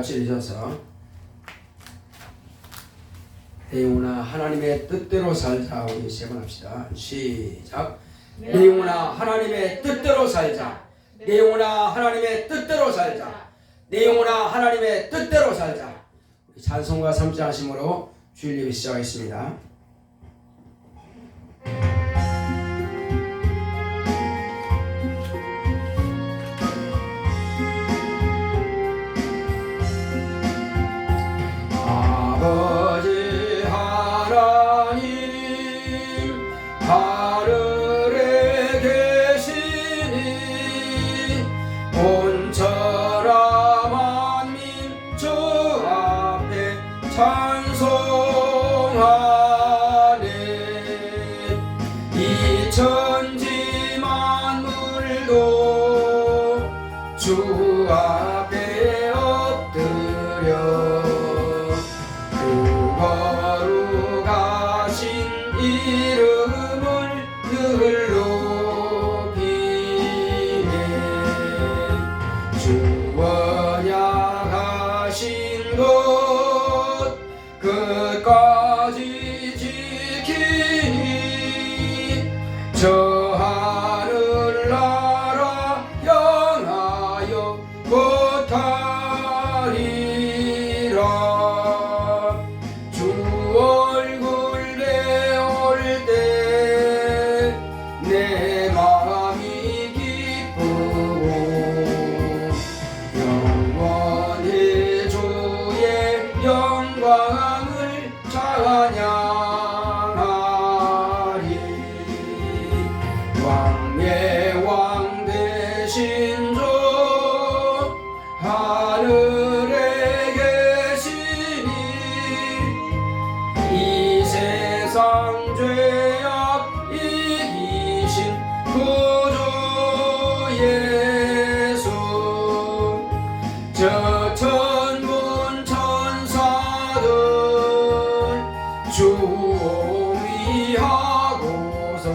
같이 읽어서 내 영혼아 하나님의 뜻대로 살자. 우리 세 번 합시다. 시작. 내 영혼아 하나님의 뜻대로 살자. 내 영혼아 하나님의 뜻대로 살자. 내 영혼아 하나님의 뜻대로 살자. 찬송과 삼자하심으로 주일 예배 시작하겠습니다. 아버지 하나님 하늘에 계시니 온천하 만민 주 앞에 찬송하네. 이 천지 만물도 주 앞에 엎드려 거룩하신 이름을 늘 높이네. 주 언약하신 것 끝까지 지키니 저 하늘나라 영하여 곧하리라. 얼굴 내올 때 내 마음이 기쁘고 영원히 주의 영광을 찬양하리. 왕의 왕 되신 주 하늘에 계시니 이 세상 죄악 이기신 구주 예수. 저 천군 천사들 주 위하고서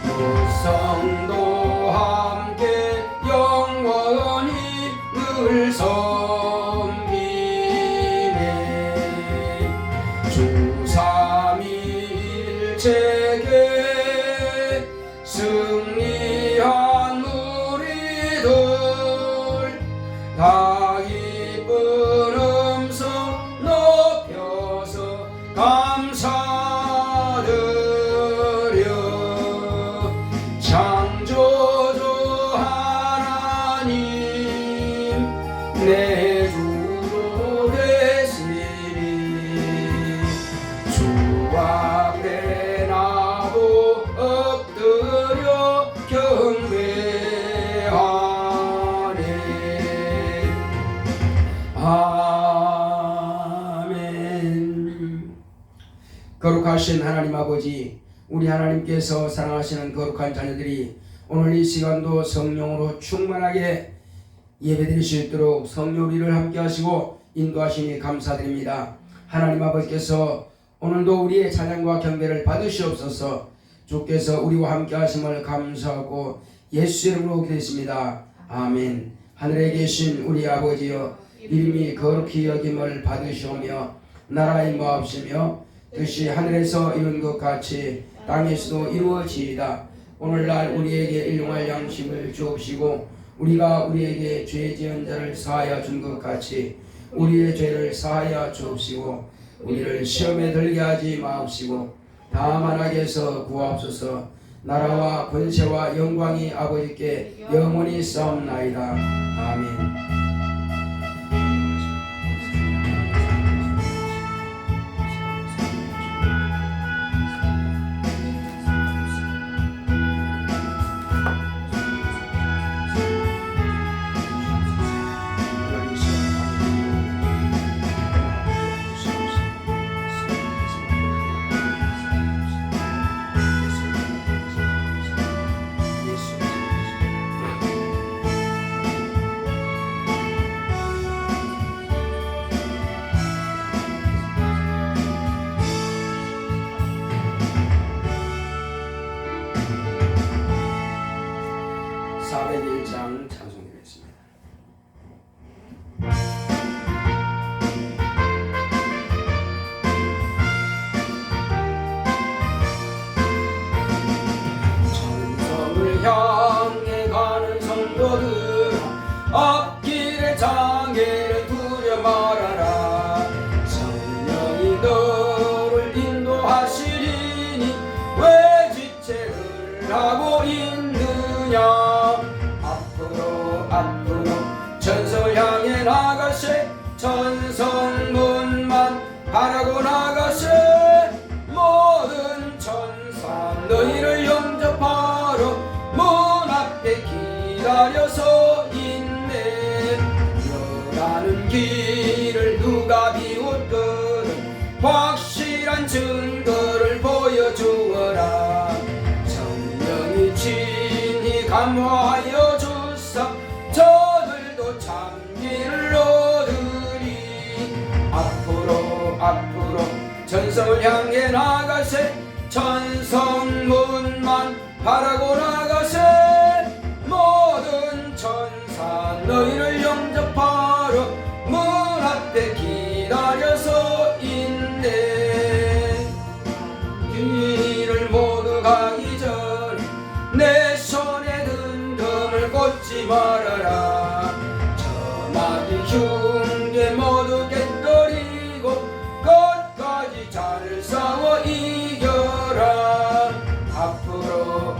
무성도 함께 영원히 늘 주 삼위일체계 승리한 무리들 다 기쁜 음성 높여서 감사드려. 창조주 하나님 내 주도 되시니 주 앞에 나도 엎드려 경배하네. 아멘. 거룩하신 하나님 아버지, 우리 하나님께서 사랑하시는 거룩한 자녀들이 오늘 이 시간도 성령으로 충만하게 예배드릴 수 있도록 성령 우리를 함께 하시고 인도하시니 감사드립니다. 하나님 아버지께서 오늘도 우리의 찬양과 경배를 받으시옵소서. 주께서 우리와 함께 하심을 감사하고 예수 이름으로 기도했습니다. 아멘. 하늘에 계신 우리 아버지여, 이름이 거룩히 여김을 받으시오며 나라의 마옵시며 뜻이 하늘에서 이룬 것 같이 땅에서도 이루어지이다. 오늘날 우리에게 일용할 양식을 주옵시고 우리가 우리에게 죄 지은 자를 사하여 준 것 같이 우리의 죄를 사하여 주옵시고 우리를 시험에 들게 하지 마옵시고 다만 악에서 구하옵소서. 나라와 권세와 영광이 아버지께 영원히 싸움나이다. 아멘. 감화하여 주사 저들도 참기를 얻으리. 앞으로 전성을 향해 나가세. 천성문만 바라고 나가세. 모든 천사 너희를 영접하러 문 앞에 기다려서 있네. 길을 모두 가기 전 내 손에 든 금을 꽂지 말아라. 저 마귀 흉계 모두 깨뜨리고 끝까지 잘 싸워 이겨라. 앞으로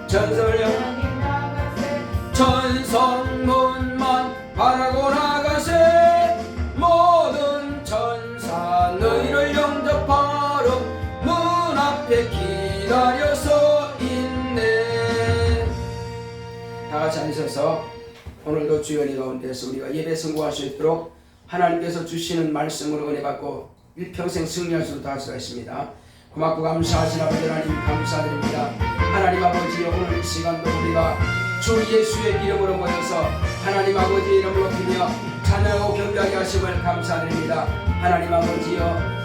전설을 향해 나가세. 천성문만 바라고 나가세. 모든 천사 너희를 영접하러 문 앞에 기다려서 있네. 다같이 앉으셔서 오늘도 주의 은혜 가운데서 우리가 예배 성공할 수 있도록 하나님께서 주시는 말씀으로 은혜 받고 일평생 승리할 수 있도록 하시겠습니다. 고맙고 감사하신 아버지 하나님 감사드립니다. 하나님 아버지 오늘 이 시간도 우리가 주 예수의 이름으로 모여서 하나님 아버지 이름을 높이며 찬양하고 경배하게 하심을 감사드립니다. 하나님 아버지여,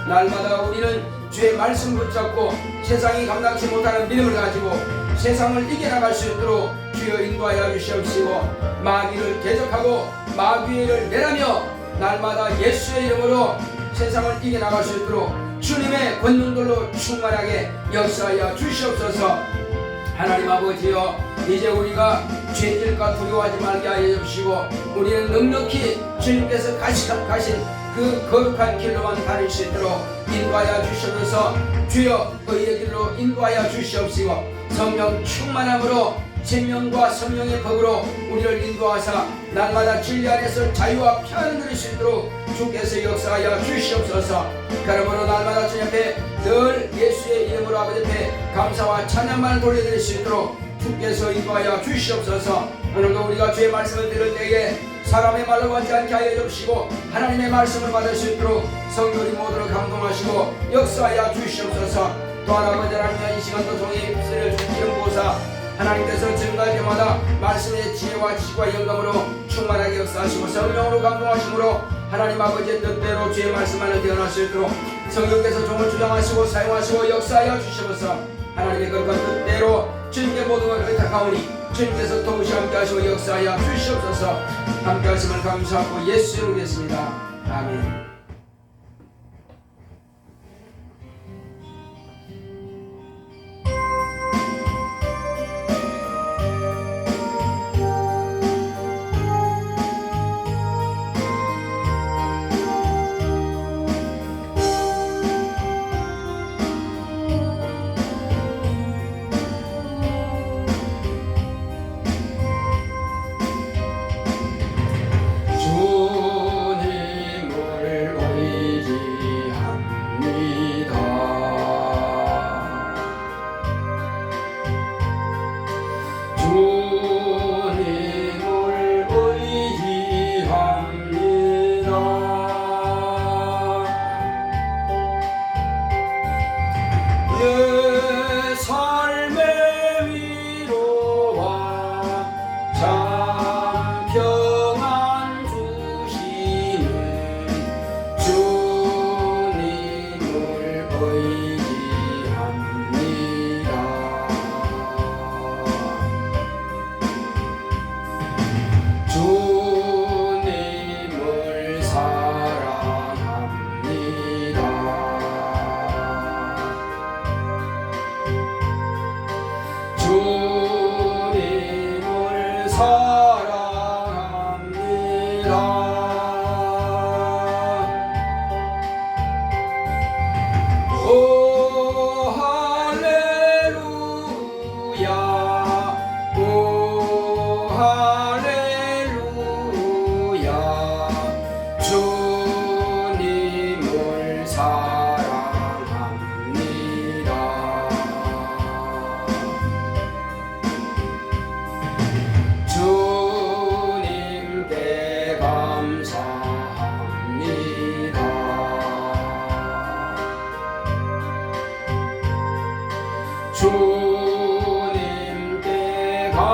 날마다 우리는 주의 말씀 붙잡고 세상이 감당치 못하는 믿음을 가지고 세상을 이겨나갈 수 있도록 주여 인도하여 주시옵시고, 마귀를 대적하고 마귀를 멸하며 날마다 예수의 이름으로 세상을 이겨나갈 수 있도록 주님의 권능들로 충만하게 역사하여 주시옵소서. 하나님 아버지여, 이제 우리가 죄질과 두려워하지 말게 하여 주시고 우리는 넉넉히 주님께서 가신 그 거룩한 길로만 다닐 수 있도록 인도하여 주시옵소서. 주여 의의 길로 인도하여 주시옵시고 성령 충만함으로 생명과 성령의 법으로 우리를 인도하사 날마다 진리 안에서 자유와 평안을 누릴 수 있도록 주께서 역사하여 주시옵소서. 그러므로 날마다 주님 앞에 늘 예수의 이름으로 아버지 앞에 감사와 찬양만을 돌려드릴 수 있도록 주께서 인도하여 주시옵소서. 오늘도 우리가 주의 말씀을 들을 때에 사람의 말로 받지 않게 하여 주시고 하나님의 말씀을 받을 수 있도록 성도리 모두를 감동하시고 역사하여 주시옵소서. 또한 아버지 하나님, 이 시간도 종의 입술을 주시는 보사 하나님께서 증거할 때마다 말씀의 지혜와 지식과 영감으로 충만하게 역사하시고 성령으로 감동하심으로 하나님 아버지의 뜻대로 주의 말씀만을 태어날 수 있도록 성령께서 종을 주장하시고 사용하시고 역사하여 주시옵소서. 하나님의 거룩한 뜻대로 주님께 모든 것을 의탁하오니 주님께서 동시에 함께하시고 역사하여 주시옵소서. 함께하심을 감사하고 예수 이름으로 기도했습니다. 아멘. 내 삶의 위로와 참 평안 주시는 주님을 의지합니다. 주님을 사랑합니다. 주님을 사랑합니다. 오 할렐루야, 오 할렐루야. 주님을 사랑합니다. 주님께 감사합니다. 주님께 감사합니다.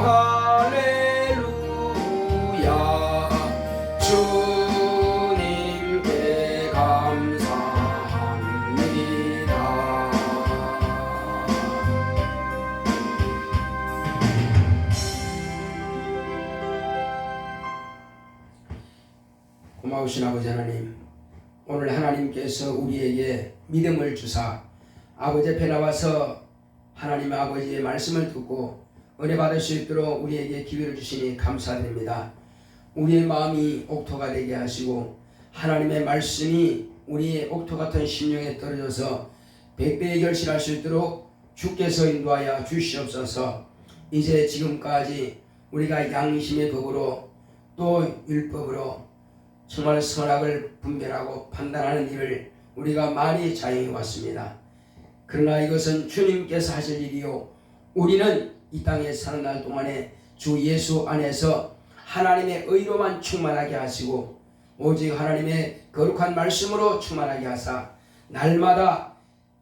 할렐루야 주님께 감사합니다. 고마우신 아버지 하나님, 오늘 하나님께서 우리에게 믿음을 주사 아버지 앞에 나와서 하나님 아버지의 말씀을 듣고 은혜 받을 수 있도록 우리에게 기회를 주시니 감사드립니다. 우리의 마음이 옥토가 되게 하시고 하나님의 말씀이 우리의 옥토 같은 심령에 떨어져서 백배의 결실할 수 있도록 주께서 인도하여 주시옵소서. 이제 지금까지 우리가 양심의 법으로 또 율법으로 정말 선악을 분별하고 판단하는 일을 우리가 많이 자행해 왔습니다. 그러나 이것은 주님께서 하실 일이요, 우리는 이 땅에 사는 날 동안에 주 예수 안에서 하나님의 의로만 충만하게 하시고 오직 하나님의 거룩한 말씀으로 충만하게 하사 날마다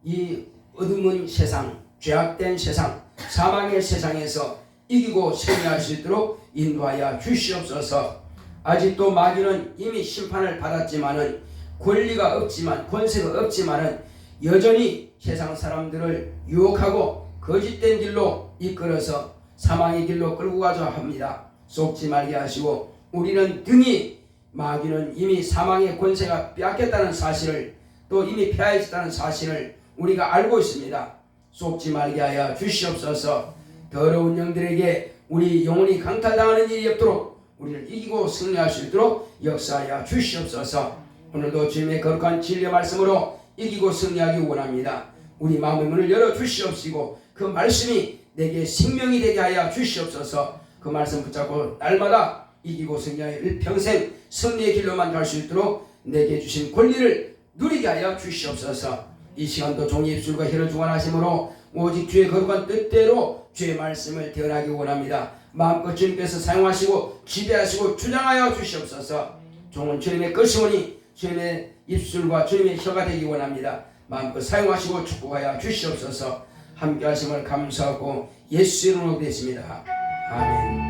이 어두운 세상, 죄악된 세상, 사망의 세상에서 이기고 승리할 수 있도록 인도하여 주시옵소서. 아직도 마귀는 이미 심판을 받았지만은 권리가 없지만, 권세가 없지만은 여전히 세상 사람들을 유혹하고 거짓된 길로 이끌어서 사망의 길로 끌고 가자 합니다. 속지 말게 하시고 우리는 등이 마귀는 이미 사망의 권세가 빼앗겼다는 사실을, 또 이미 패하였다는 사실을 우리가 알고 있습니다. 속지 말게 하여 주시옵소서. 더러운 영들에게 우리 영혼이 강탈당하는 일이 없도록 우리를 이기고 승리할 수 있도록 역사하여 주시옵소서. 오늘도 주님의 거룩한 진리의 말씀으로 이기고 승리하기 원합니다. 우리 마음의 문을 열어 주시옵시고 그 말씀이 내게 생명이 되게 하여 주시옵소서. 그 말씀 붙잡고 날마다 이기고 승리하여 일평생 승리의 길로만 갈 수 있도록 내게 주신 권리를 누리게 하여 주시옵소서. 이 시간도 종의 입술과 혀를 주관하심으로 오직 주의 거룩한 뜻대로 주의 말씀을 대언하기 원합니다. 마음껏 주님께서 사용하시고 지배하시고 주장하여 주시옵소서. 종은 주님의 것이오니 주님의 입술과 주님의 혀가 되기 원합니다. 마음껏 사용하시고 축복하여 주시옵소서. 함께 하심을 감사하고 예수 이름으로 기도했습니다. 아멘.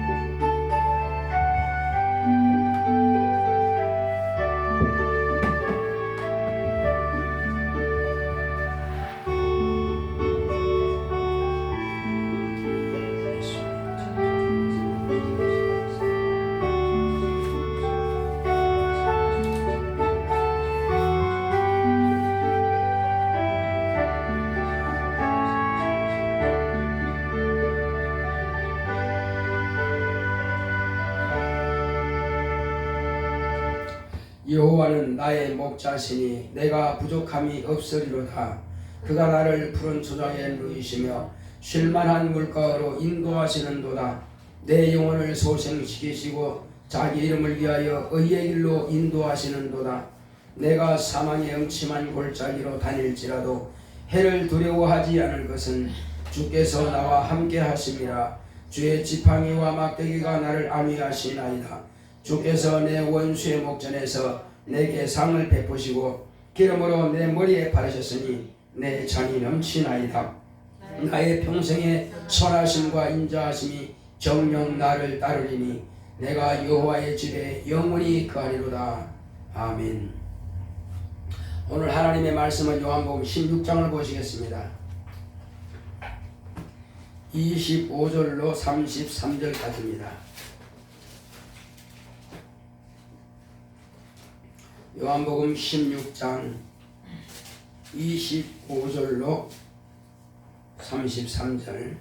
여호와는 나의 목자시니 내가 부족함이 없으리로다. 그가 나를 푸른 초장에 누이시며 쉴만한 물가로 인도하시는도다. 내 영혼을 소생시키시고 자기 이름을 위하여 의의 길로 인도하시는도다. 내가 사망의 음침한 골짜기로 다닐지라도 해를 두려워하지 않을 것은 주께서 나와 함께 하심이라. 주의 지팡이와 막대기가 나를 안위하시나이다. 주께서 내 원수의 목전에서 내게 상을 베푸시고 기름으로 내 머리에 바르셨으니 내 잔이 넘치나이다. 나의 평생의 선하심과 인자하심이 정녕 나를 따르리니 내가 여호와의 집에 영원히 거하리로다. 아멘. 오늘 하나님의 말씀은 요한복음 16장을 보시겠습니다. 25절로 33절까지입니다. 요한복음 16장 25절로 33절.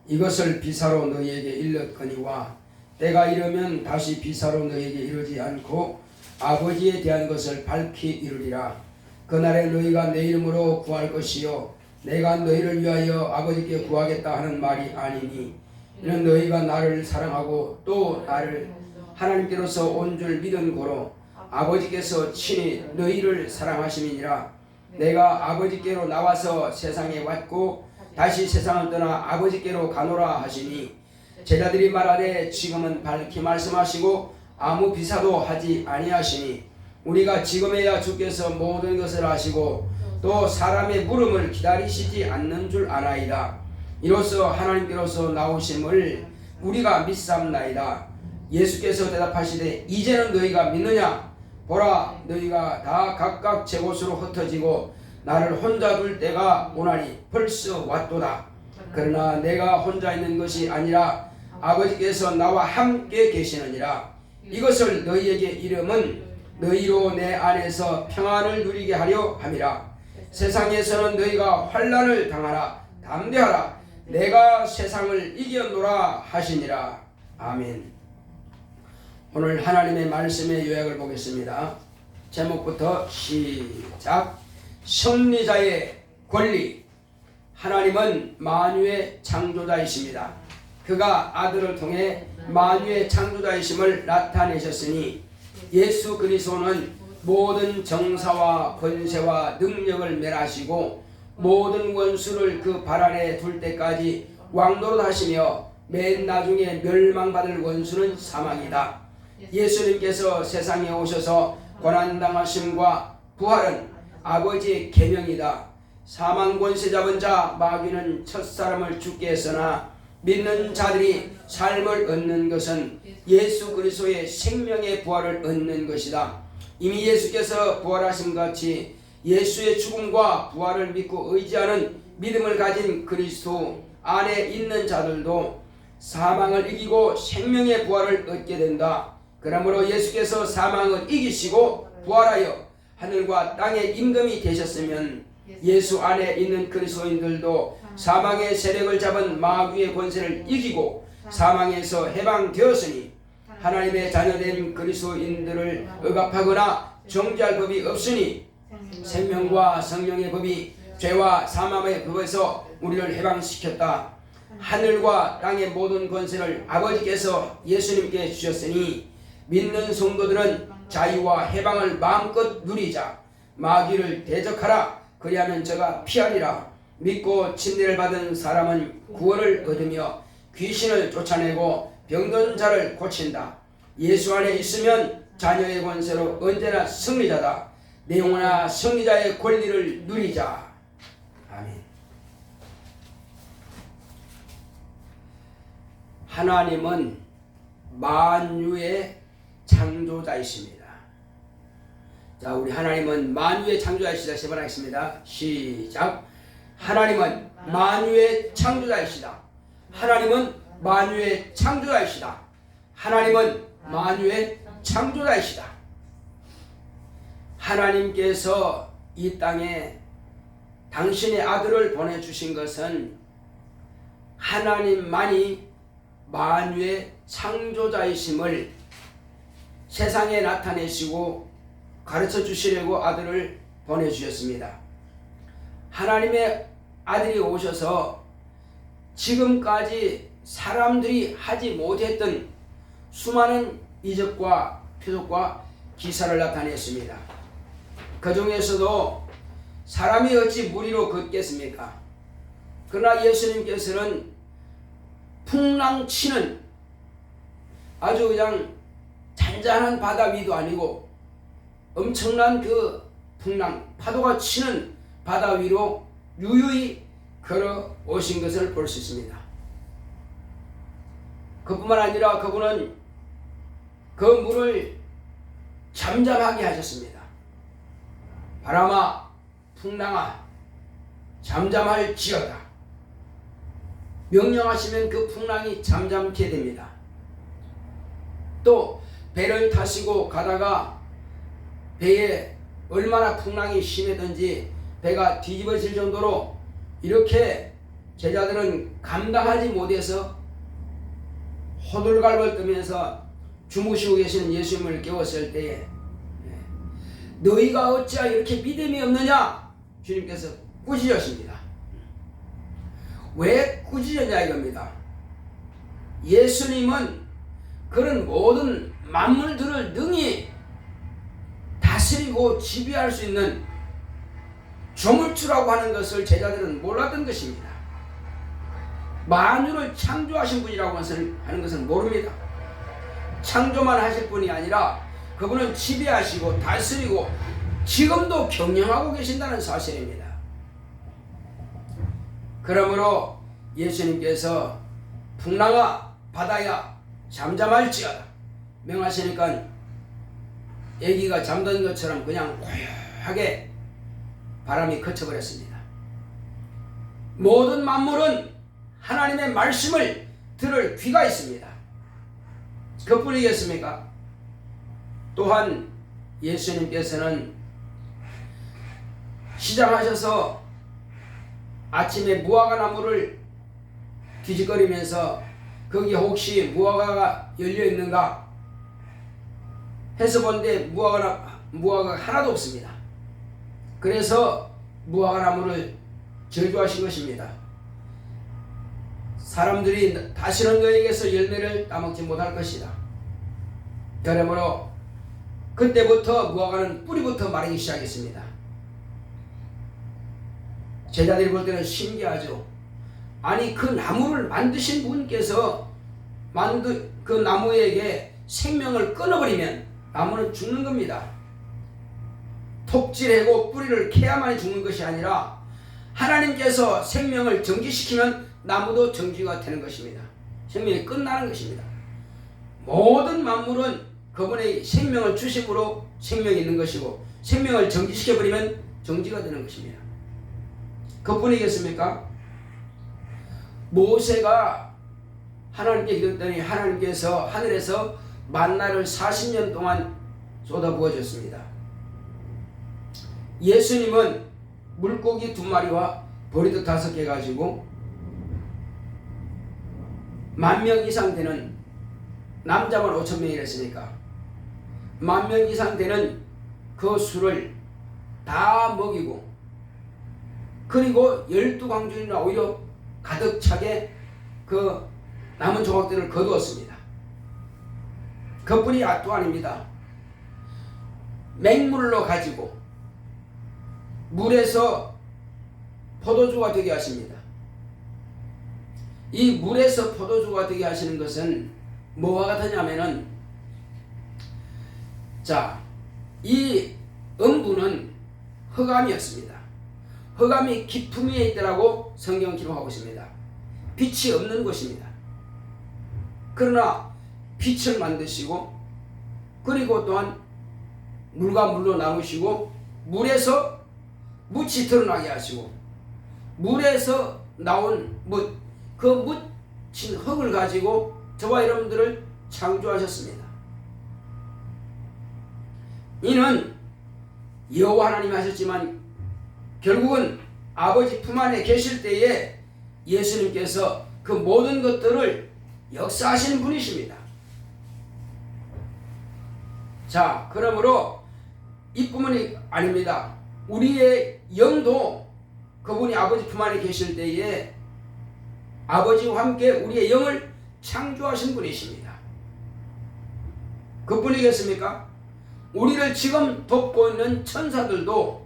이것을 비사로 너희에게 일렀거니와 때가 이르면 다시 비사로 너희에게 이르지 않고 아버지에 대한 것을 밝히 이루리라. 그날에 너희가 내 이름으로 구할 것이요 내가 너희를 위하여 아버지께 구하겠다 하는 말이 아니니 이는 너희가 나를 사랑하고 또 나를 하나님께로서 온 줄 믿은 고로 아버지께서 친히 너희를 사랑하심이니라. 내가 아버지께로 나와서 세상에 왔고 다시 세상을 떠나 아버지께로 가노라 하시니 제자들이 말하되 지금은 밝히 말씀하시고 아무 비사도 하지 아니하시니 우리가 지금에야 주께서 모든 것을 아시고 또 사람의 물음을 기다리시지 않는 줄 아나이다. 이로써 하나님께로서 나오심을 우리가 믿사옵나이다. 예수께서 대답하시되 이제는 너희가 믿느냐? 보라, 너희가 다 각각 제 곳으로 흩어지고 나를 혼자 둘 때가 오나니 벌써 왔도다. 그러나 내가 혼자 있는 것이 아니라 아버지께서 나와 함께 계시느니라. 이것을 너희에게 이름은 너희로 내 안에서 평안을 누리게 하려 함이라. 세상에서는 너희가 환난을 당하라. 담대하라. 내가 세상을 이겼노라 하시니라. 아멘. 오늘 하나님의 말씀의 요약을 보겠습니다. 제목부터 시작. 승리자의 권리. 하나님은 만유의 창조자이십니다. 그가 아들을 통해 만유의 창조자이심을 나타내셨으니 예수 그리스도는 모든 정사와 권세와 능력을 멸하시고 모든 원수를 그 발 아래 둘 때까지 왕노릇 하시며 맨 나중에 멸망받을 원수는 사망이다. 예수님께서 세상에 오셔서 고난당하심과 부활은 아버지의 계명이다. 사망 권세 잡은 자 마귀는 첫사람을 죽게 했으나 믿는 자들이 삶을 얻는 것은 예수 그리스도의 생명의 부활을 얻는 것이다. 이미 예수께서 부활하신 같이 예수의 죽음과 부활을 믿고 의지하는 믿음을 가진 그리스도 안에 있는 자들도 사망을 이기고 생명의 부활을 얻게 된다. 그러므로 예수께서 사망을 이기시고 부활하여 하늘과 땅의 임금이 되셨으면 예수 안에 있는 그리스도인들도 사망의 세력을 잡은 마귀의 권세를 이기고 사망에서 해방되었으니 하나님의 자녀된 그리스도인들을 억압하거나 정죄할 법이 없으니 생명과 성령의 법이 죄와 사망의 법에서 우리를 해방시켰다. 하늘과 땅의 모든 권세를 아버지께서 예수님께 주셨으니 믿는 성도들은 자유와 해방을 마음껏 누리자. 마귀를 대적하라. 그리하면 저가 피하리라. 믿고 침례를 받은 사람은 구원을 얻으며 귀신을 쫓아내고 병든 자를 고친다. 예수 안에 있으면 자녀의 권세로 언제나 승리자다. 내 영혼아 승리자의 권리를 누리자. 아멘. 하나님은 만유의 창조자이십니다. 자, 우리 하나님은 만유의 창조자이시다. 세 번 하겠습니다. 시작. 하나님은 만유의 창조자이시다. 하나님은 만유의 창조자이시다. 하나님은 만유의 창조자이시다. 하나님께서 이 땅에 당신의 아들을 보내주신 것은 하나님만이 만유의 창조자이심을 세상에 나타내시고 가르쳐 주시려고 아들을 보내주셨습니다. 하나님의 아들이 오셔서 지금까지 사람들이 하지 못했던 수많은 이적과 표적과 기사를 나타냈습니다. 그 중에서도 사람이 어찌 물 위로 걷겠습니까? 그러나 예수님께서는 풍랑치는 아주 그냥 잔잔한 바다 위도 아니고 엄청난 그 풍랑, 파도가 치는 바다 위로 유유히 걸어 오신 것을 볼 수 있습니다. 그뿐만 아니라 그분은 그 물을 잠잠하게 하셨습니다. 바람아, 풍랑아, 잠잠할지어다. 명령하시면 그 풍랑이 잠잠게 됩니다. 또 배를 타시고 가다가 배에 얼마나 풍랑이 심했던지 배가 뒤집어질 정도로 이렇게 제자들은 감당하지 못해서 호들갑을 떨면서 주무시고 계시는 예수님을 깨웠을 때에 너희가 어찌하여 이렇게 믿음이 없느냐? 주님께서 꾸짖으십니다. 왜 꾸짖었냐 이겁니다. 예수님은 그런 모든 만물들을 능히 다스리고 지배할 수 있는 조물주라고 하는 것을 제자들은 몰랐던 것입니다. 만유를 창조하신 분이라고 하는 것은 모릅니다. 창조만 하실 분이 아니라 그분은 지배하시고 다스리고 지금도 경영하고 계신다는 사실입니다. 그러므로 예수님께서 풍랑아 바다야 잠잠할지어다 명하시니까 애기가 잠든 것처럼 그냥 고요하게 바람이 그쳐버렸습니다. 모든 만물은 하나님의 말씀을 들을 귀가 있습니다. 그뿐이겠습니까? 또한 예수님께서는 시장하셔서 아침에 무화과 나무를 뒤적거리면서 거기 혹시 무화과가 열려 있는가 해서 본데 무화과가 하나도 없습니다. 그래서 무화과 나무를 저주하신 것입니다. 사람들이 다시는 너에게서 열매를 따먹지 못할 것이다. 그러므로 그때부터 무화과는 뿌리부터 마르기 시작했습니다. 제자들이 볼 때는 신기하죠. 아니 그 나무를 만드신 분께서 그 나무에게 생명을 끊어버리면 나무는 죽는 겁니다. 톱질하고 뿌리를 캐야만이 죽는 것이 아니라 하나님께서 생명을 정지시키면 나무도 정지가 되는 것입니다. 생명이 끝나는 것입니다. 모든 만물은 그분의 생명을 주심으로 생명이 있는 것이고 생명을 정지시켜버리면 정지가 되는 것입니다. 그뿐이겠습니까? 모세가 하나님께 기도했더니 하나님께서 하늘에서 만나를 40년 동안 쏟아부어 줬습니다. 예수님은 물고기 2마리와 보리떡 5개 가지고 10,000명 이상 되는 남자만 5,000명이랬으니까 10,000명 이상 되는 그 수를 다 먹이고 그리고 12광주리나 오히려 가득 차게 그 남은 조각들을 거두었습니다. 그뿐이 또 아닙니다. 맹물로 가지고 물에서 포도주가 되게 하십니다. 이 물에서 포도주가 되게 하시는 것은 뭐와 같으냐면은 이 음부는 흑암이었습니다. 흑암이 깊음 위에 있더라고 성경은 기록하고 있습니다. 빛이 없는 곳입니다. 그러나 빛을 만드시고 그리고 또한 물과 물로 나누시고 물에서 묻이 드러나게 하시고 물에서 나온 그 묻힌 흙을 가지고 저와 여러분들을 창조하셨습니다. 이는 여호와 하나님이 하셨지만 결국은 아버지 품 안에 계실 때에 예수님께서 그 모든 것들을 역사하시는 분이십니다. 그러므로 이뿐만이 아닙니다. 우리의 영도 그분이 아버지 품 안에 계실 때에 아버지와 함께 우리의 영을 창조하신 분이십니다. 그뿐이겠습니까? 우리를 지금 돕고 있는 천사들도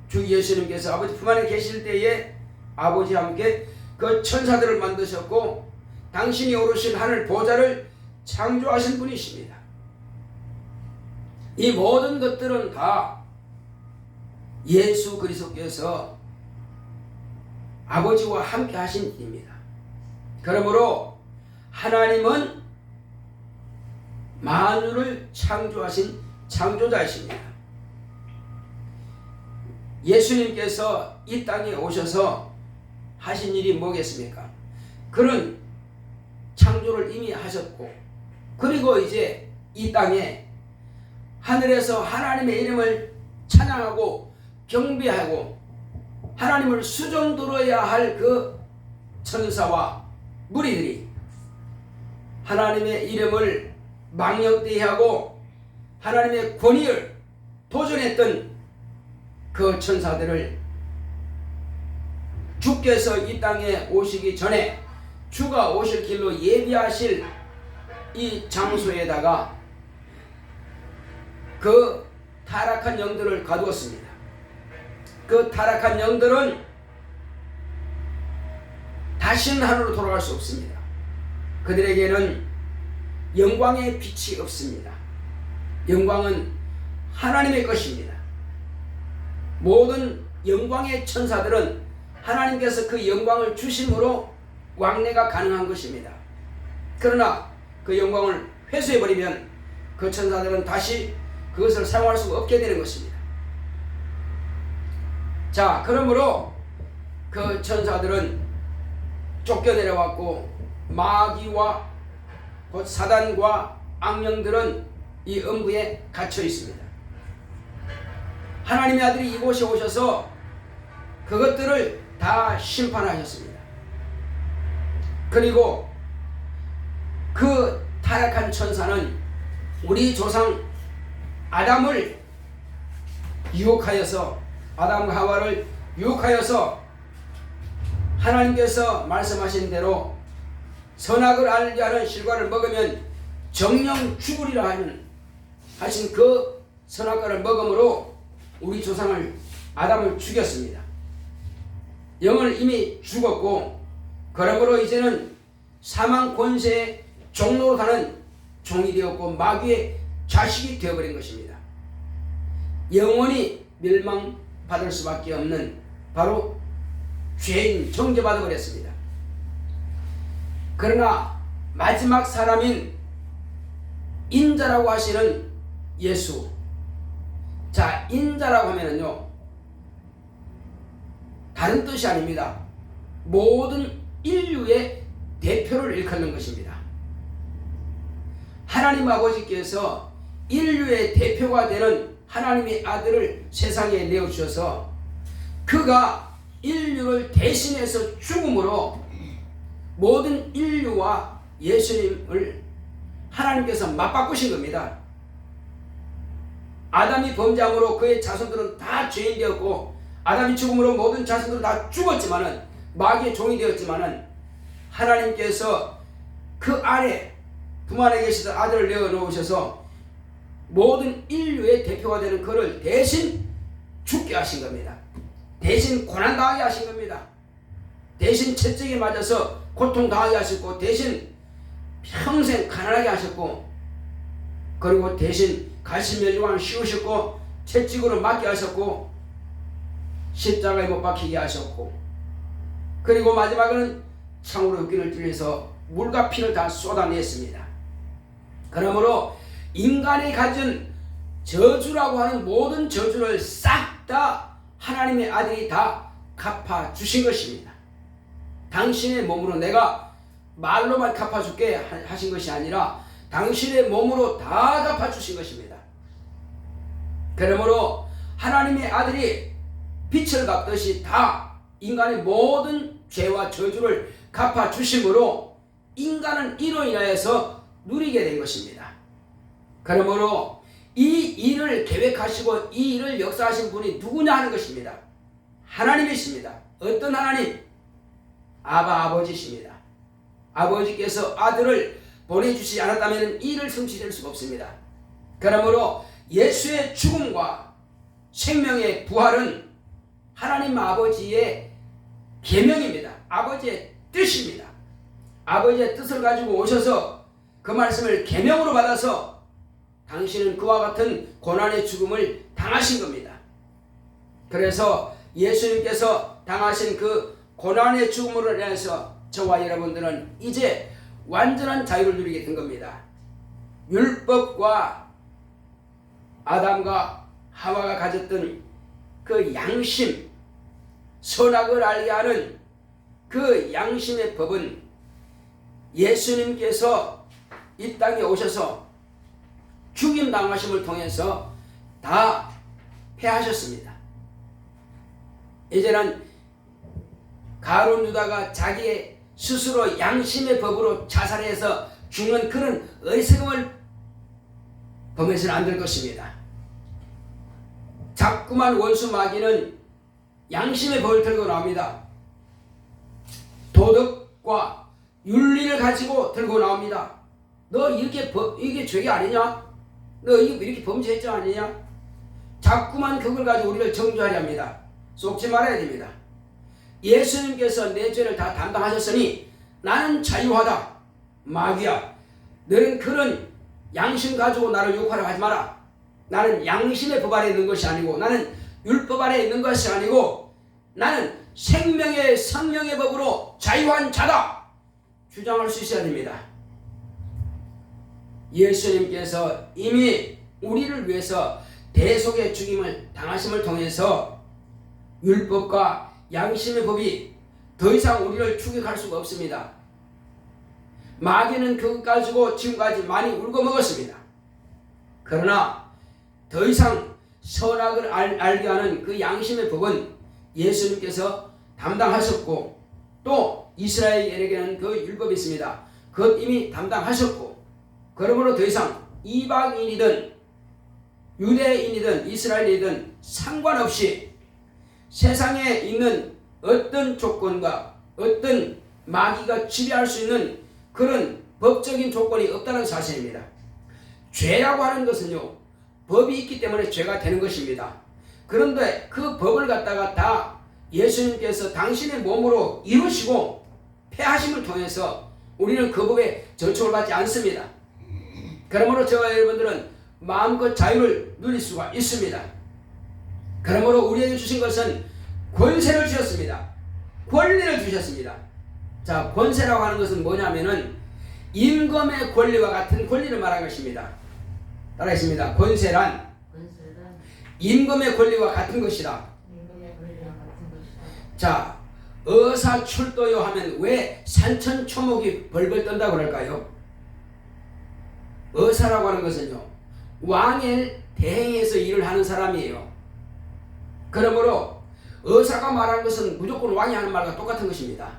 주 예수님께서 아버지 품 안에 계실 때에 아버지와 함께 그 천사들을 만드셨고 당신이 오르신 하늘 보좌를 창조하신 분이십니다. 이 모든 것들은 다 예수 그리스도께서 아버지와 함께 하신 일입니다. 그러므로 하나님은 만유를 창조하신 창조자이십니다. 예수님께서 이 땅에 오셔서 하신 일이 뭐겠습니까? 그는 창조를 이미 하셨고 그리고 이제 이 땅에 하늘에서 하나님의 이름을 찬양하고 경배하고 하나님을 수종 들어야 할 그 천사와 무리들이 하나님의 이름을 망령되이하고 하나님의 권위를 도전했던 그 천사들을 주께서 이 땅에 오시기 전에 주가 오실 길로 예비하실 이 장소에다가 그 타락한 영들을 가두었습니다. 그 타락한 영들은 다시는 하늘로 돌아갈 수 없습니다. 그들에게는 영광의 빛이 없습니다. 영광은 하나님의 것입니다. 모든 영광의 천사들은 하나님께서 그 영광을 주심으로 왕래가 가능한 것입니다. 그러나 그 영광을 회수해버리면 그 천사들은 다시 그것을 사용할 수가 없게 되는 것입니다. 자, 그러므로 그 천사들은 쫓겨내려왔고 마귀와 곧 사단과 악령들은 이 음부에 갇혀 있습니다. 하나님의 아들이 이곳에 오셔서 그것들을 다 심판하셨습니다. 그리고 그 타락한 천사는 우리 조상 아담을 유혹하여서, 아담과 하와를 유혹하여서 하나님께서 말씀하신 대로 선악을 알게 하는 실과를 먹으면 정령 죽으리라 하신 그 선악과를 먹음으로 우리 조상을 아담을 죽였습니다. 영은 이미 죽었고, 그러므로 이제는 사망 권세의 종로로 가는 종이 되었고 마귀의 자식이 되어버린 것입니다. 영원히 멸망받을 수밖에 없는 바로 죄인, 정죄받아 버렸습니다. 그러나 마지막 사람인 인자라고 하시는 예수, 자, 인자라고 하면은요 다른 뜻이 아닙니다. 모든 인류의 대표를 일컫는 것입니다. 하나님 아버지께서 인류의 대표가 되는 하나님의 아들을 세상에 내어주셔서 그가 인류를 대신해서 죽음으로 모든 인류와 예수님을 하나님께서 맞바꾸신 겁니다. 아담이 범죄함으로 그의 자손들은 다 죄인 되었고, 아담이 죽음으로 모든 자손들은 다 죽었지만은, 마귀의 종이 되었지만은, 하나님께서 그 안에 품 안에 계시던 아들을 내어놓으셔서 모든 인류의 대표가 되는 그를 대신 죽게 하신 겁니다. 대신 고난당하게 하신 겁니다. 대신 채찍에 맞아서 고통당하게 하셨고, 대신 평생 가난하게 하셨고, 그리고 대신 갈심멸종을 씌우셨고, 채찍으로 맞게 하셨고, 십자가에 못 박히게 하셨고, 그리고 마지막에는 창으로 흙기를 뚫려서 물과 피를 다 쏟아냈습니다. 그러므로 인간이 가진 저주라고 하는 모든 저주를 싹 다 하나님의 아들이 다 갚아주신 것입니다. 당신의 몸으로, 내가 말로만 갚아줄게 하신 것이 아니라 당신의 몸으로 다 갚아주신 것입니다. 그러므로 하나님의 아들이 빛을 갚듯이 다 인간의 모든 죄와 저주를 갚아주심으로 인간은 이로 인하여서 누리게 된 것입니다. 그러므로 이 일을 계획하시고 이 일을 역사하신 분이 누구냐 하는 것입니다. 하나님이십니다. 어떤 하나님? 아버지십니다. 아버지께서 아들을 보내주시지 않았다면 이 일을 성취될 수가 없습니다. 그러므로 예수의 죽음과 생명의 부활은 하나님 아버지의 계명입니다. 아버지의 뜻입니다. 아버지의 뜻을 가지고 오셔서 그 말씀을 계명으로 받아서 당신은 그와 같은 고난의 죽음을 당하신 겁니다. 그래서 예수님께서 당하신 그 고난의 죽음으로 인해서 저와 여러분들은 이제 완전한 자유를 누리게 된 겁니다. 율법과 아담과 하와가 가졌던 그 양심, 선악을 알게 하는 그 양심의 법은 예수님께서 이 땅에 오셔서 죽임 당하심을 통해서 다 패하셨습니다. 이제는 가룟 유다가 자기의 스스로 양심의 법으로 자살해서 죽는 그런 어리석음을 범해서는 안 될 것입니다. 자꾸만 원수 마귀는 양심의 법을 들고 나옵니다. 도덕과 윤리를 가지고 들고 나옵니다. 너 이게 죄가 아니냐? 너 이렇게 범죄했지 아니냐? 자꾸만 그걸 가지고 우리를 정죄하려 합니다. 속지 말아야 됩니다. 예수님께서 내 죄를 다 담당하셨으니 나는 자유하다. 마귀야, 너는 그런 양심 가지고 나를 욕하려 하지 마라. 나는 양심의 법 아래 있는 것이 아니고, 나는 율법 아래 있는 것이 아니고, 나는 생명의 성령의 법으로 자유한 자다 주장할 수 있어야 됩니다. 예수님께서 이미 우리를 위해서 대속의 죽임을 당하심을 통해서 율법과 양심의 법이 더 이상 우리를 추격할 수가 없습니다. 마귀는 그것 가지고 지금까지 많이 울고 먹었습니다. 그러나 더 이상 선악을 알게 하는 그 양심의 법은 예수님께서 담당하셨고, 또 이스라엘에게는 그 율법이 있습니다. 그것 이미 담당하셨고, 그러므로 더 이상 이방인이든 유대인이든 이스라엘이든 상관없이 세상에 있는 어떤 조건과 어떤 마귀가 지배할 수 있는 그런 법적인 조건이 없다는 사실입니다. 죄라고 하는 것은요, 법이 있기 때문에 죄가 되는 것입니다. 그런데 그 법을 갖다가 다 예수님께서 당신의 몸으로 이루시고 폐하심을 통해서 우리는 그 법에 저촉을 받지 않습니다. 그러므로 저와 여러분들은 마음껏 자유를 누릴 수가 있습니다. 그러므로 우리에게 주신 것은 권세를 주셨습니다. 권리를 주셨습니다. 자, 권세라고 하는 것은 뭐냐면은 임금의 권리와 같은 권리를 말하는 것입니다. 따라했습니다. 권세란 임금의 권리와 같은 것이다. 자, 의사출도요 하면 왜 산천초목이 벌벌 떤다고 그럴까요? 의사라고 하는 것은요, 왕의 대행에서 일을 하는 사람이에요. 그러므로 의사가 말하는 것은 무조건 왕이 하는 말과 똑같은 것입니다.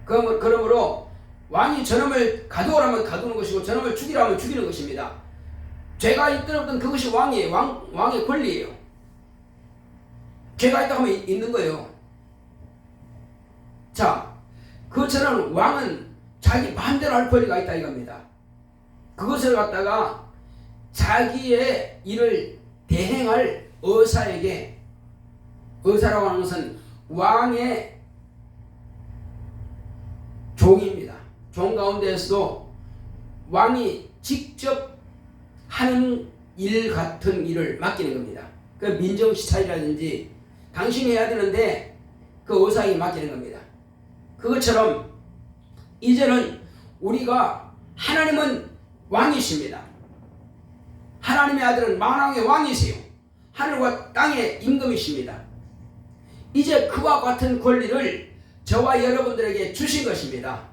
그러므로 왕이 저놈을 가두어라면 가두는 것이고 저놈을 죽이라면 죽이는 것입니다. 죄가 있든 없든 그것이 왕이에요. 왕의 권리예요. 죄가 있다고 하면 있는 거예요. 자, 그처럼 왕은 자기 마음대로 할 권리가 있다 이겁니다. 그것을 갖다가 자기의 일을 대행할 의사에게, 의사라고 하는 것은 왕의 종입니다. 종 가운데에서도 왕이 직접 하는 일 같은 일을 맡기는 겁니다. 그 민정시찰이라든지 당신이 해야 되는데 그 의사에게 맡기는 겁니다. 그것처럼 이제는 우리가, 하나님은 왕이십니다. 하나님의 아들은 만왕의 왕이세요. 하늘과 땅의 임금이십니다. 이제 그와 같은 권리를 저와 여러분들에게 주신 것입니다.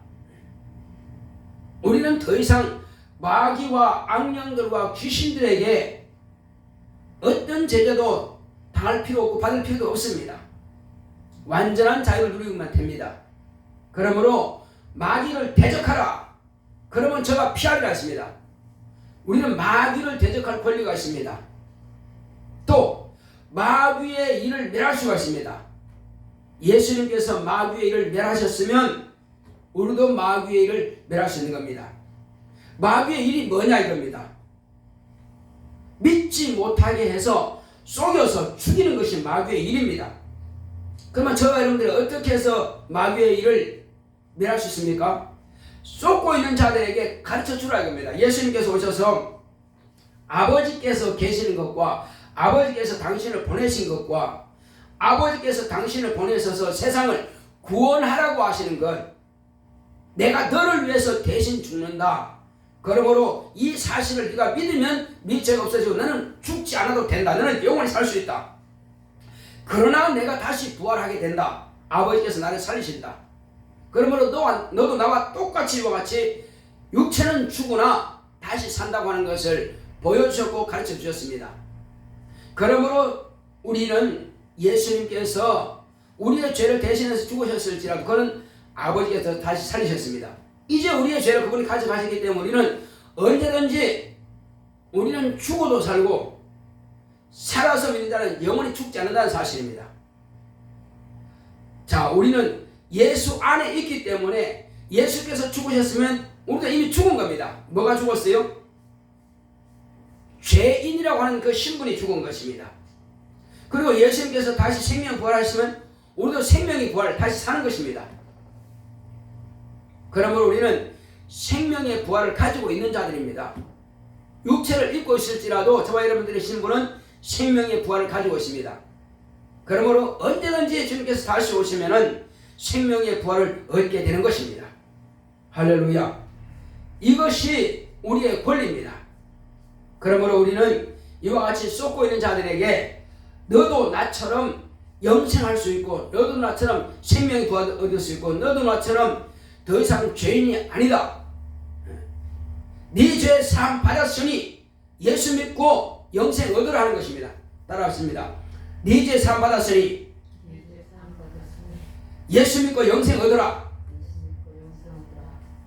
우리는 더 이상 마귀와 악령들과 귀신들에게 어떤 제재도 당할 필요 없고 받을 필요도 없습니다. 완전한 자유를 누리기만 됩니다. 그러므로 마귀를 대적하라. 그러면 저가 피하리라 했습니다. 우리는 마귀를 대적할 권리가 있습니다. 또 마귀의 일을 멸할 수가 있습니다. 예수님께서 마귀의 일을 멸하셨으면 우리도 마귀의 일을 멸할 수 있는 겁니다. 마귀의 일이 뭐냐 이겁니다. 믿지 못하게 해서 속여서 죽이는 것이 마귀의 일입니다. 그러면 저와 여러분들이 어떻게 해서 마귀의 일을 멸할 수 있습니까? 쏟고 있는 자들에게 가르쳐 주라 이겁니다. 예수님께서 오셔서 아버지께서 계시는 것과 아버지께서 당신을 보내신 것과 아버지께서 당신을 보내셔서 세상을 구원하라고 하시는 것, 내가 너를 위해서 대신 죽는다. 그러므로 이 사실을 네가 믿으면 네 죄가 없어지고 너는 죽지 않아도 된다. 너는 영원히 살 수 있다. 그러나 내가 다시 부활하게 된다. 아버지께서 나를 살리신다. 그러므로 너도 나와 똑같이 이와 같이 육체는 죽으나 다시 산다고 하는 것을 보여주셨고 가르쳐 주셨습니다. 그러므로 우리는 예수님께서 우리의 죄를 대신해서 죽으셨을지라도 그는 아버지께서 다시 살리셨습니다. 이제 우리의 죄를 그분이 가져가시기 때문에 우리는 언제든지 우리는 죽어도 살고 살아서 믿는 자는 영원히 죽지 않는다는 사실입니다. 자, 우리는 예수 안에 있기 때문에 예수께서 죽으셨으면 우리가 이미 죽은 겁니다. 뭐가 죽었어요? 죄인이라고 하는 그 신분이 죽은 것입니다. 그리고 예수님께서 다시 생명 부활하시면 우리도 생명이 부활, 다시 사는 것입니다. 그러므로 우리는 생명의 부활을 가지고 있는 자들입니다. 육체를 입고 있을지라도 저와 여러분들의 신분은 생명의 부활을 가지고 있습니다. 그러므로 언제든지 주님께서 다시 오시면은 생명의 부활을 얻게 되는 것입니다. 할렐루야. 이것이 우리의 권리입니다. 그러므로 우리는 이와 같이 쏟고 있는 자들에게 너도 나처럼 영생할 수 있고 너도 나처럼 생명이 얻을 수 있고 너도 나처럼 더 이상 죄인이 아니다. 네 죄 사함 받았으니 예수 믿고 영생 얻으라 하는 것입니다. 따라하십니다. 네 죄 사함 받았으니 예수 믿고 영생 얻으라.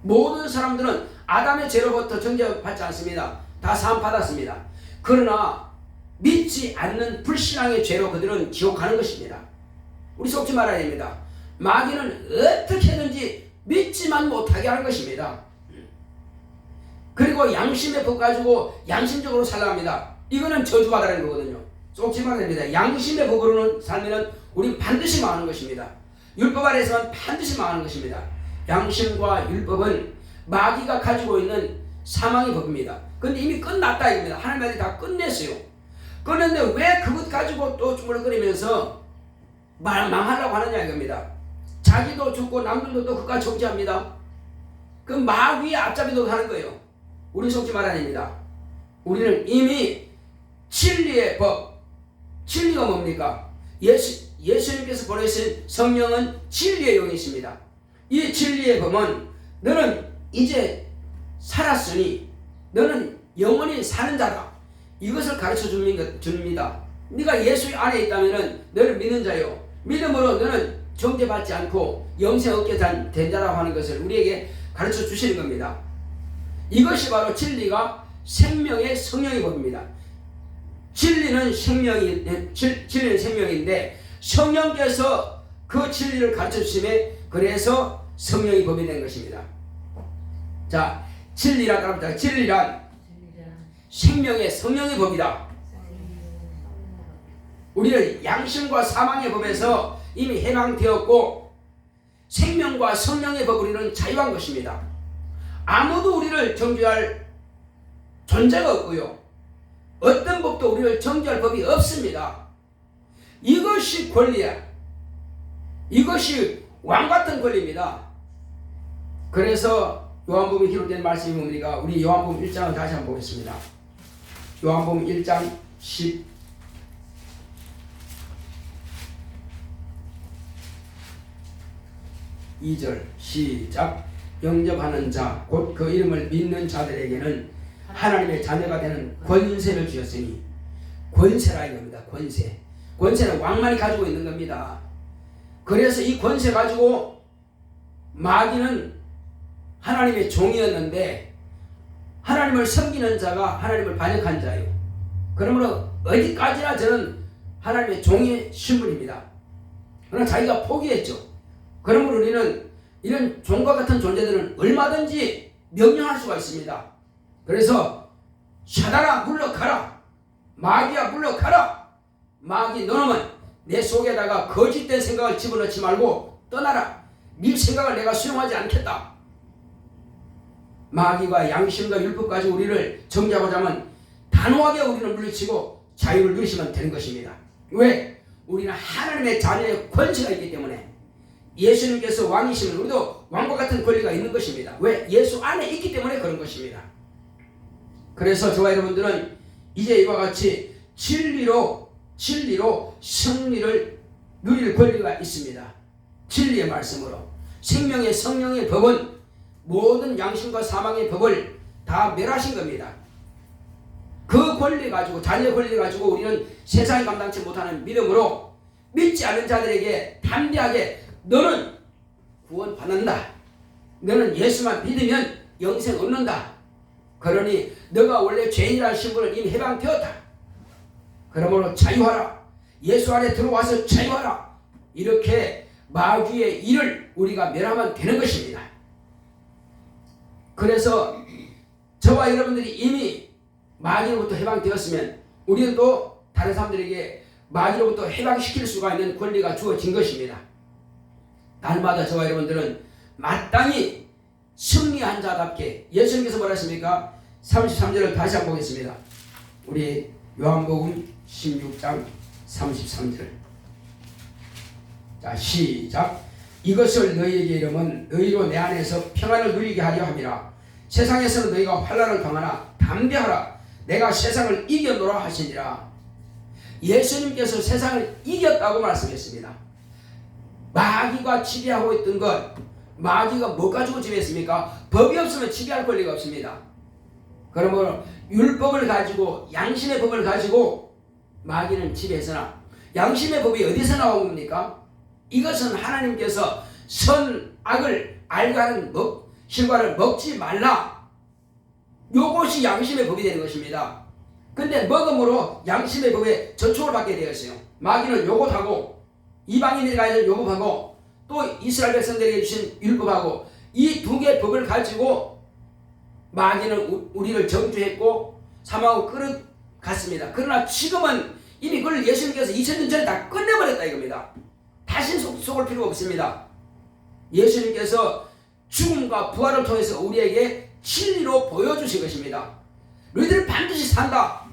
모든 사람들은 아담의 죄로부터 정죄받지 않습니다. 다 사함 받았습니다. 그러나 믿지 않는 불신앙의 죄로 그들은 지옥 가는 것입니다. 우리 속지 말아야 됩니다. 마귀는 어떻게든지 믿지만 못하게 하는 것입니다. 그리고 양심의 법 가지고 양심적으로 살라 합니다. 이거는 저주받아라는 거거든요. 속지 말아야 됩니다. 양심의 법으로는 살면 우리는 반드시 망하는 것입니다. 율법 아래서는 반드시 망하는 것입니다. 양심과 율법은 마귀가 가지고 있는 사망의 법입니다. 근데 이미 끝났다 이겁니다. 하나님이 다 끝냈어요. 그런데 왜 그것 가지고 또 중얼거리면서 망하려고 하느냐 이겁니다. 자기도 죽고 남들도 또 그가 정죄합니다. 그 마귀의 앞잡이도 하는 거예요. 우리 속지 말아야 됩니다. 우리는 이미 진리의 법, 진리가 뭡니까? 예수님께서 보내신 성령은 진리의 영이십니다. 이 진리의 법은 너는 이제 살았으니 너는 영원히 사는 자다. 이것을 가르쳐 줍니다. 네가 예수 안에 있다면 너를 믿는 자요. 믿음으로 너는 정죄받지 않고 영생 얻게 된 자라고 하는 것을 우리에게 가르쳐 주시는 겁니다. 이것이 바로 진리가 생명의 성령의 법입니다. 진리는 생명인데 성령께서 그 진리를 가르쳐 주심에 그래서 성령의 법이 된 것입니다. 자, 진리란 따라합니다. 진리란 생명의 성령의 법이다. 우리는 양심과 사망의 법에서 이미 해방되었고 생명과 성령의 법 우리는 자유한 것입니다. 아무도 우리를 정죄할 존재가 없고요. 어떤 법도 우리를 정죄할 법이 없습니다. 이것이 권리야. 이것이 왕같은 권리입니다. 그래서 요한복음에 기록된 말씀이 뭡니까? 우리 요한복음 1장을 다시 한번 보겠습니다. 요한복음 1장 12절 시작. 영접하는 자 곧 그 이름을 믿는 자들에게는 하나님의 자녀가 되는 권세를 주셨으니, 권세라 이겁니다. 권세는 왕만이 가지고 있는 겁니다. 그래서 이 권세 가지고 마귀는 하나님의 종이었는데 하나님을 섬기는 자가 하나님을 반역한 자예요. 그러므로 어디까지나 저는 하나님의 종의 신분입니다. 그러나 자기가 포기했죠. 그러므로 우리는 이런 종과 같은 존재들은 얼마든지 명령할 수가 있습니다. 그래서 샤다라 물러가라, 마귀야 물러가라, 마귀 너놈은 내 속에다가 거짓된 생각을 집어넣지 말고 떠나라. 네 생각을 내가 수용하지 않겠다. 마귀가 양심과 율법 가지고 우리를 정죄하고자 하면 단호하게 우리는 물리치고 자유를 누리시면 되는 것입니다. 왜? 우리는 하나님의 자녀의 권세가 있기 때문에. 예수님께서 왕이시면 우리도 왕과 같은 권리가 있는 것입니다. 왜? 예수 안에 있기 때문에 그런 것입니다. 그래서 저와 여러분들은 이제 이와 같이 진리로 승리를 누릴 권리가 있습니다. 진리의 말씀으로. 생명의 성령의 법은 모든 양심과 사망의 법을 다 멸하신 겁니다. 그 권리 가지고, 자녀의 권리 가지고 우리는 세상이 감당치 못하는 믿음으로 믿지 않는 자들에게 담대하게 너는 구원 받는다. 너는 예수만 믿으면 영생 얻는다. 그러니 너가 원래 죄인이라는 신분을 이미 해방되었다. 그러므로 자유하라. 예수 안에 들어와서 자유하라. 이렇게 마귀의 일을 우리가 멸하면 되는 것입니다. 그래서 저와 여러분들이 이미 마귀로부터 해방되었으면 우리는 또 다른 사람들에게 마귀로부터 해방시킬 수가 있는 권리가 주어진 것입니다. 날마다 저와 여러분들은 마땅히 승리한 자답게, 예수님께서 뭐라 했습니까? 33절을 다시 한번 보겠습니다. 우리 요한복음 16장 33절. 자, 시작. 이것을 너희에게 이르면 너희로 내 안에서 평안을 누리게 하려 함이라. 세상에서는 너희가 환난을 당하나 담대하라 내가 세상을 이겨노라 하시니라. 예수님께서 세상을 이겼다고 말씀했습니다. 마귀가 지배하고 있던 것, 마귀가 뭐 가지고 지배했습니까? 법이 없으면 지배할 권리가 없습니다. 그러므로 율법을 가지고 양심의 법을 가지고 마귀는 지배했으나 양심의 법이 어디서 나온 겁니까? 이것은 하나님께서 선악을 알게 하는 실과를 먹지 말라. 요것이 양심의 법이 되는 것입니다. 근데 먹음으로 양심의 법에 저촉을 받게 되었어요. 마귀는 요것하고 이방인들이 가진 요법하고 또 이스라엘 백성들에게 주신 율법하고 이 두 개의 법을 가지고 마귀는 우리를 정죄했고 사망하고 끌어갔습니다. 그러나 지금은 이미 그걸 예수님께서 2000년 전에 다 끝내버렸다 이겁니다. 다시 속을 필요가 없습니다. 예수님께서 죽음과 부활을 통해서 우리에게 진리로 보여주신 것입니다. 너희들은 반드시 산다.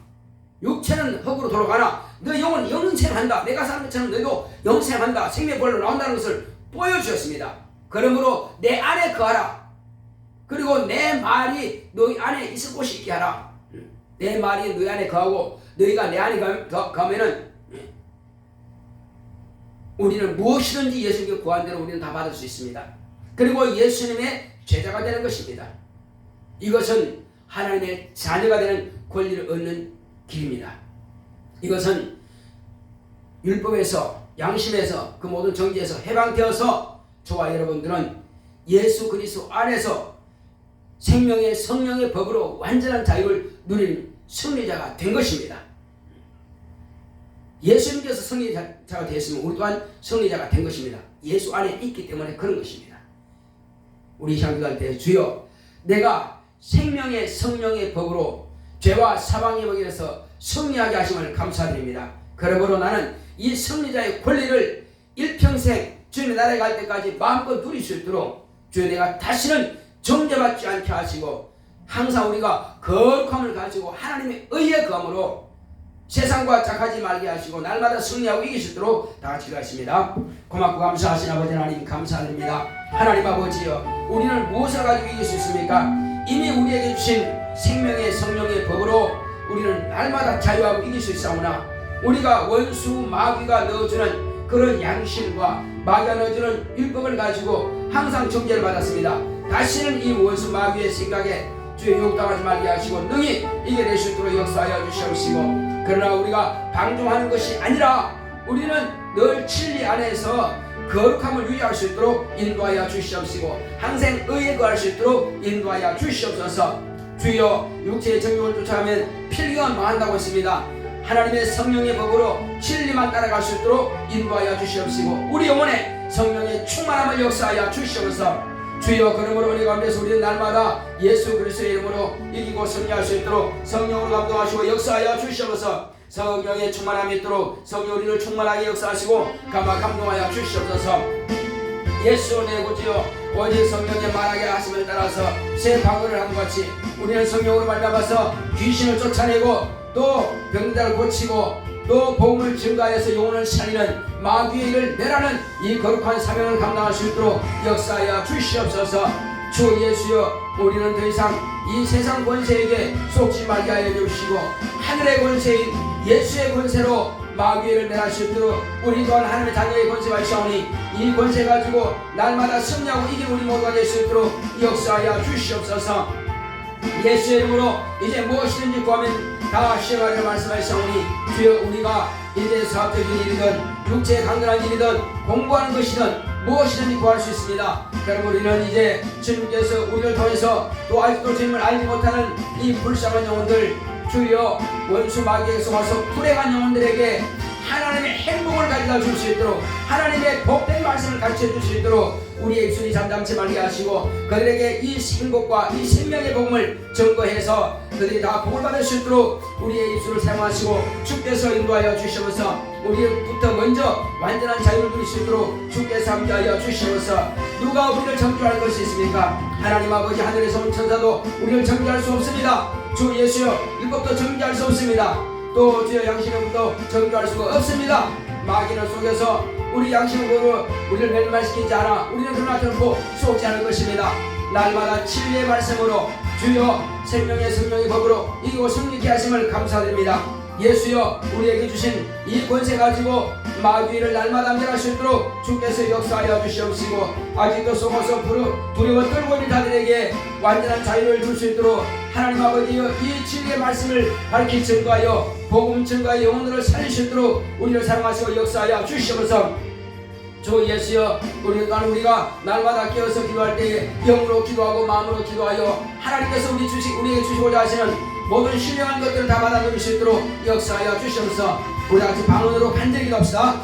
육체는 흙으로 돌아가나 너 영은 영생한다. 내가 사는 것처럼 너희도 영생한다. 생명의 벌로 나온다는 것을 보여주셨습니다. 그러므로 내 안에 거하라. 그리고 내 말이 너희 안에 있을 곳이 있게 하라. 내 말이 너희 안에 거하고 너희가 내 안에 가면은 우리는 무엇이든지 예수님께 구한 대로 우리는 다 받을 수 있습니다. 그리고 예수님의 제자가 되는 것입니다. 이것은 하나님의 자녀가 되는 권리를 얻는 길입니다. 이것은 율법에서 양심에서 그 모든 정죄에서 해방되어서 저와 여러분들은 예수 그리스도 안에서 생명의 성령의 법으로 완전한 자유를 누리는 승리자가 된 것입니다. 예수님께서 승리자가 되었으면 우리 또한 승리자가 된 것입니다. 예수 안에 있기 때문에 그런 것입니다. 우리 향기할 때 주여 내가 생명의 성령의 법으로 죄와 사망의 법에서 승리하게 하심을 감사드립니다. 그러므로 나는 이 승리자의 권리를 일평생 주님의 나라에 갈 때까지 마음껏 누릴 수 있도록 주여 내가 다시는 정죄받지 않게 하시고 항상 우리가 거룩함을 가지고 하나님의 의에 거함으로 세상과 착하지 말게 하시고 날마다 승리하고 이길 수 있도록 다 같이 기도하겠습니다. 고맙고 감사하신 아버지 하나님 감사드립니다. 하나님 아버지여 우리는 무엇을 가지고 이길 수 있습니까? 이미 우리에게 주신 생명의 성령의 법으로 우리는 날마다 자유하고 이길 수 있사오나 우리가 원수 마귀가 넣어주는 그런 양심과 마귀가 넣어주는 율법을 가지고 항상 정죄를 받았습니다. 다시는 이 원수 마귀의 생각에 주의 욕당하지 말게 하시고 능히 이겨낼 수 있도록 역사하여 주시옵시고 그러나 우리가 방종하는 것이 아니라 우리는 늘 진리 안에서 거룩함을 유지할 수 있도록 인도하여 주시옵시고 항상 의에 거할 수 있도록 인도하여 주시옵소서. 주여 육체의 정욕을 쫓아가면 필리가 망한다고 했습니다. 하나님의 성령의 법으로 진리만 따라갈 수 있도록 인도하여 주시옵시고 우리 영혼에 성령의 충만함을 역사하여 주시옵소서. 주여 그러므로 우리 가운데서 우리는 날마다 예수 그리스도의 이름으로 이기고 승리할 수 있도록 성령으로 감동하시고 역사하여 주시옵소서. 성령의 충만함이 있도록 성령 우리를 충만하게 역사하시고 감동하여 주시옵소서. 예수 내 구주여 오직 성령의 말하게 하심을 따라서 새 방언을 한 것 같이 우리는 성령으로 말미암아서 귀신을 쫓아내고 또 병자를 고치고 또 복음을 증가해서 영혼을 살리는 마귀의 일을 멸하는 이 거룩한 사명을 감당할 수 있도록 역사하여 주시옵소서. 주 예수여 우리는 더 이상 이 세상 권세에게 속지 말게 하여 주시고 하늘의 권세인 예수의 권세로 마귀의 일을 멸할 수 있도록 우리 또한 하나님의 자녀의 권세가 있사오니 이 권세 가지고 날마다 승리하고 이기는 우리 모두가 될 수 있도록 역사하여 주시옵소서. 예수의 이름으로 이제 무엇이든지 구하면 다 시행하리라 말씀하셨사오니 주여 우리가 이제 사업적인 일이든 육체의 강건한 일이든 공부하는 것이든 무엇이든지 구할 수 있습니다. 그럼 우리는 이제 주님께서 우리를 통해서 또 아직도 주님을 알지 못하는 이 불쌍한 영혼들 주여 원수 마귀에서 와서 불행한 영혼들에게 하나님의 행복을 가져다 줄 수 있도록 하나님의 복된 말씀을 가르쳐 줄 수 있도록 우리의 입술이 잠잠치 말게 하시고 그들에게 이 행복과 이 생명의 복음을 증거해서 그들이 다 복을 받을 수 있도록 우리의 입술을 사용하시고 주께서 인도하여 주시면서 우리부터 먼저 완전한 자유를 누릴 수 있도록 주께서 함께하여 주시면서 누가 우리를 정죄할 것이 있습니까? 하나님 아버지 하늘에서 온 천사도 우리를 정죄할 수 없습니다. 주 예수여 율법도 정죄할 수 없습니다. 또 주의 양심으로부터 정죄할 수가 없습니다. 마귀는 속여서 우리 양심으로 우리를 멸망시키지 않아 우리는 그러나 결코 속지 않을 것입니다. 날마다 진리의 말씀으로 주여 생명의 성령의 법으로 이기고 승리케 하심을 감사드립니다. 예수여 우리에게 주신 이 권세 가지고 마귀를 날마다 멸할 수 있도록 주께서 역사하여 주시옵시고 아직도 속아서 두려워 떨고 있는 자들에게 완전한 자유를 줄 수 있도록 하나님 아버지여 이 진리의 말씀을 밝히 증거하여 복음 증거하여 영혼들을 살릴 수 있도록 우리를 사랑하시고 역사하여 주시옵소서. 주 예수여 우리가 날마다 깨어서 기도할 때에 영으로 기도하고 마음으로 기도하여 하나님께서 우리에게 주시고자 하시는 모든 신령한 것들을 다 받아 누릴 수 있도록 역사하여 주시옵소서. 우리 같이 방언으로 간절히 기도합시다.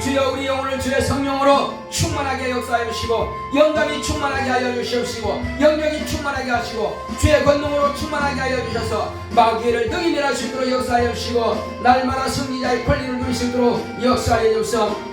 주여 우리 영혼을 주의 성령으로 충만하게 역사하여 주시고 영감이 충만하게 하여 주시옵시고 영력이 충만하게 하시고 주의 권능으로 충만하게 하여 주셔서 마귀를 능히 멸할 수 있도록 역사하여 주시고 날마다 승리자의 권리를 누릴 수 있도록 역사하여 주옵소서.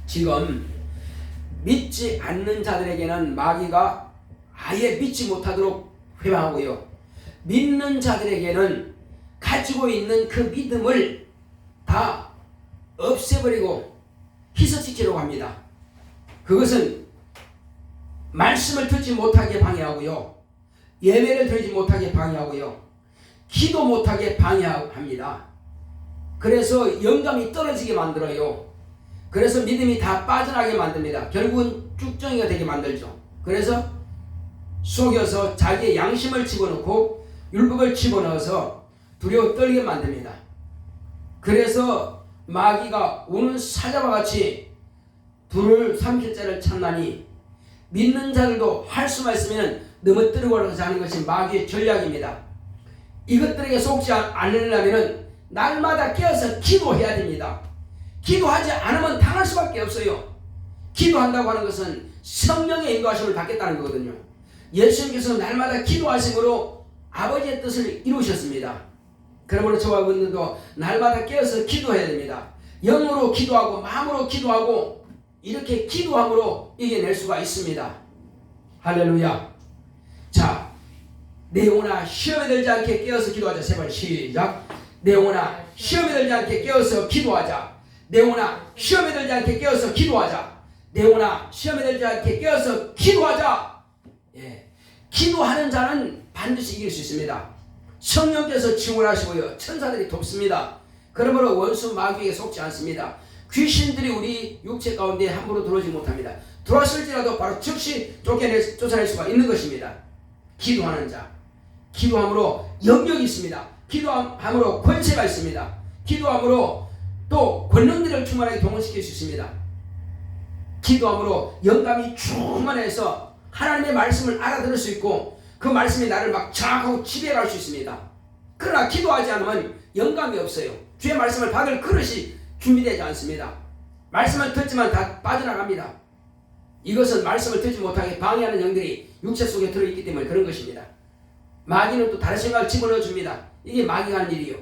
지금 믿지 않는 자들에게는 마귀가 아예 믿지 못하도록 회방하고요, 믿는 자들에게는 가지고 있는 그 믿음을 다 없애버리고 희석시키려고 합니다. 그것은 말씀을 듣지 못하게 방해하고요, 예배를 드리지 못하게 방해하고요, 기도 못하게 방해합니다. 그래서 영감이 떨어지게 만들어요. 그래서 믿음이 다 빠져나게 만듭니다. 결국은 쭉정이가 되게 만들죠. 그래서 속여서 자기의 양심을 집어넣고 율법을 집어넣어서 두려워 떨게 만듭니다. 그래서 마귀가 우는 사자와 같이 불을 삼킬 자를 찾나니 믿는 자들도 할 수만 있으면 넘어뜨리고 자는 것이 마귀의 전략입니다. 이것들에게 속지 않으려면 날마다 깨어서 기도해야 됩니다. 기도하지 않으면 당할 수밖에 없어요. 기도한다고 하는 것은 성령의 인도하심을 받겠다는 거거든요. 예수님께서 날마다 기도하심으로 아버지의 뜻을 이루셨습니다. 그러므로 저와 여러분들도 날마다 깨어서 기도해야 됩니다. 영으로 기도하고 마음으로 기도하고 이렇게 기도함으로 이겨낼 수가 있습니다. 할렐루야. 자, 내 영혼아 시험에 들지 않게 깨어서 기도하자. 세번 시작. 내 영혼아 시험에 들지 않게 깨어서 기도하자. 내 영혼아 시험에 들지 않게 깨어서 기도하자. 내 영혼아 시험에 들지 않게 깨어서 기도하자. 예. 기도하는 자는 반드시 이길 수 있습니다. 성령께서 지원하시고요, 천사들이 돕습니다. 그러므로 원수 마귀에게 속지 않습니다. 귀신들이 우리 육체 가운데 함부로 들어오지 못합니다. 들어왔을지라도 바로 즉시 쫓아낼 수가 있는 것입니다. 기도하는 자, 기도함으로 영역이 있습니다. 기도함으로 권세가 있습니다. 기도함으로 또 권능들을 충만하게 동원시킬 수 있습니다. 기도함으로 영감이 충만해서 하나님의 말씀을 알아들을 수 있고 그 말씀이 나를 막 장악하고 지배할 수 있습니다. 그러나 기도하지 않으면 영감이 없어요. 주의 말씀을 받을 그릇이 준비되지 않습니다. 말씀을 듣지만 다 빠져나갑니다. 이것은 말씀을 듣지 못하게 방해하는 영들이 육체 속에 들어있기 때문에 그런 것입니다. 마귀는 또 다른 생각을 집어넣어 줍니다. 이게 마귀가 하는 일이요.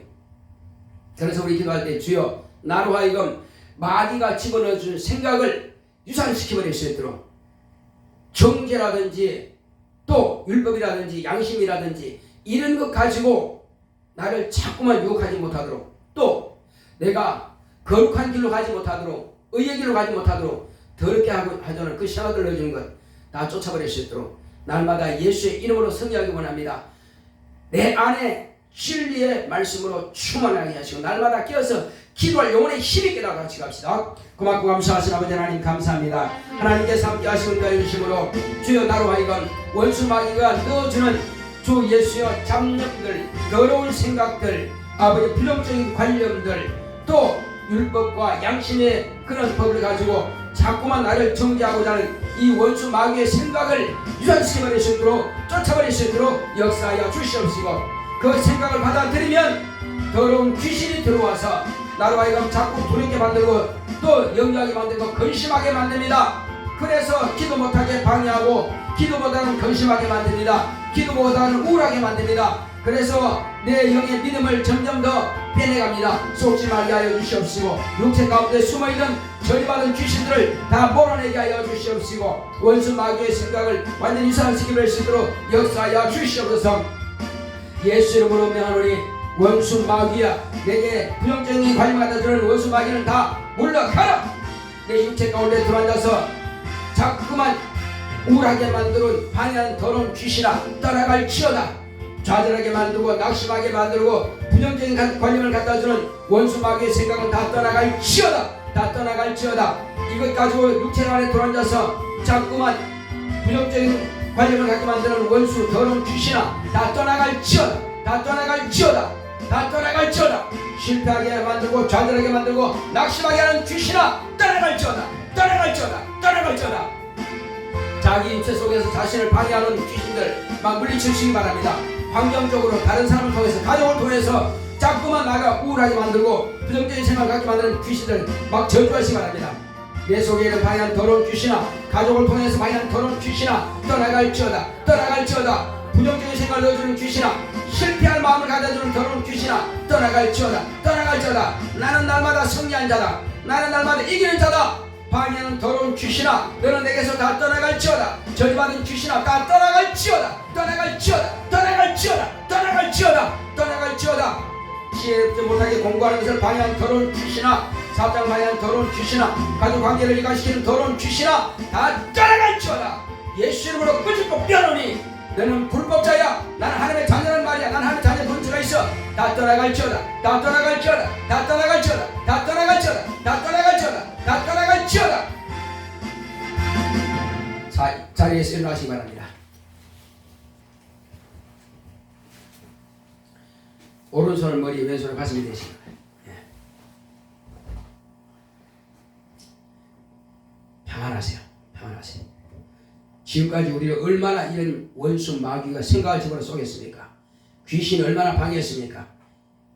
그래서 우리 기도할 때 주여 나로 하여금 마귀가 집어넣어준 생각을 유산시켜버릴 수 있도록 경제라든지 또 율법이라든지 양심이라든지 이런 것 가지고 나를 자꾸만 유혹하지 못하도록, 또 내가 거룩한 길로 가지 못하도록, 의의 길로 가지 못하도록 더럽게 하자는 그 생각을 넣어주는 것 다 쫓아버릴 수 있도록 날마다 예수의 이름으로 승리하기 원합니다. 내 안에 진리의 말씀으로 충만하게 하시고 날마다 깨어서 기도할 영혼의 힘이 깨달아 같이 갑시다. 고맙고 감사하신 아버지 하나님 감사합니다. 하나님께서 함께 하시는 것 주심으로 주여 나로 하여금 원수 마귀가 넣어주는 주 예수여 잡념들, 더러운 생각들, 아버지 부정적인 관념들, 또 율법과 양심의 그런 법을 가지고 자꾸만 나를 정죄하고자 하는 이 원수 마귀의 생각을 유산시켜버릴 수 있도록, 쫓아버릴 수 있도록 역사하여 주시옵시고, 그 생각을 받아들이면 더러운 귀신이 들어와서 나로 하여금 자꾸 두렵게 만들고 또 염려하게 만들고 근심하게 만듭니다. 그래서 기도 못하게 방해하고 기도보다는 근심하게 만듭니다. 기도보다는 우울하게 만듭니다. 그래서 내 영의 믿음을 점점 더 빼내갑니다. 속지 말게 하여 주시옵시고, 육체 가운데 숨어있는 저리받은 귀신들을 다 몰아내게 하여 주시옵시고, 원수 마귀의 생각을 완전히 유산시킬 수 있도록 역사하여 주시옵소서. 예수 이름으로 명하노니 원수 마귀야, 내게 부정적인 관심 갖다주는 원수 마귀는 다 물러가라. 내 육체 가운데 들어앉아서 자꾸만 우울하게 만드는 방해하는 더러운 귀신아 떠나갈지어다. 좌절하게 만들고 낙심하게 만들고 부정적인 관념을 갖다주는 원수 마귀의 생각은 다 떠나갈지어다. 다 떠나갈지어다. 이것 가지고 육체 안에 들어앉아서 자꾸만 부정적인 관념을 갖게 만드는 원수 더러운 귀신아 다 떠나갈지어다. 다 떠나갈지어다. 다 떠나갈지어다. 실패하게 만들고 좌절하게 만들고 낙심하게 하는 귀신아 떠나갈지어다. 떠나갈지어다. 떠나갈지어다. 자기 육체 속에서 자신을 방해하는 귀신들 막 물리치시기 바랍니다. 환경적으로 다른 사람을 통해서, 가족을 통해서 자꾸만 나가 우울하게 만들고 부정적인 생각을 갖게 만드는 귀신들 막 저주하시기 바랍니다. 내 속에 있는 방해한 더러운 귀신아, 가족을 통해서 방해한 더러운 귀신아 떠나갈지어다. 떠나갈지어다. 부정적인 생각을 넣어주는 귀신아, 실패할 마음을 가져주는 더러운 귀신아 떠나갈지어다. 떠나갈지어다. 나는 날마다 승리한 자다. 나는 날마다 이기는 자다. 방해하는 더러운 귀신아, 너는 내게서 다 떠나갈지어다. 저리받은 귀신아 다 떠나갈지어다. 떠나갈지어다. 떠나갈지어다. 떠나갈지어다. 떠나갈지어다. 지혜롭지 못하게 공부하는 것을 방해하는 더러운 귀신아, 사업장 방해하는 더러운 귀신아, 가족관계를 이가시키는 더러운 귀신아 다 떠나갈지어다. 예수 이름으로 끄집고 뼈노니 너는 불법자야. 나는 하나님의 자녀란 말이야. 나는 하나님의 자녀 본체가 있어. 다 떠나갈지어다. 다 떠나갈지어다. 다 떠나갈지어다. 다 떠나갈지어다. 다 떠나갈지어다. 다 떠나갈지어다. 자리에서 일어나시기 바랍니다. 오른손을 머리에, 왼손을 가슴에 대시기 바랍니다. 평안하세요. 평안하세요. 지금까지 우리를 얼마나 이런 원수 마귀가 생각을 집어넣어 쏘겠습니까? 귀신이 얼마나 방해했습니까?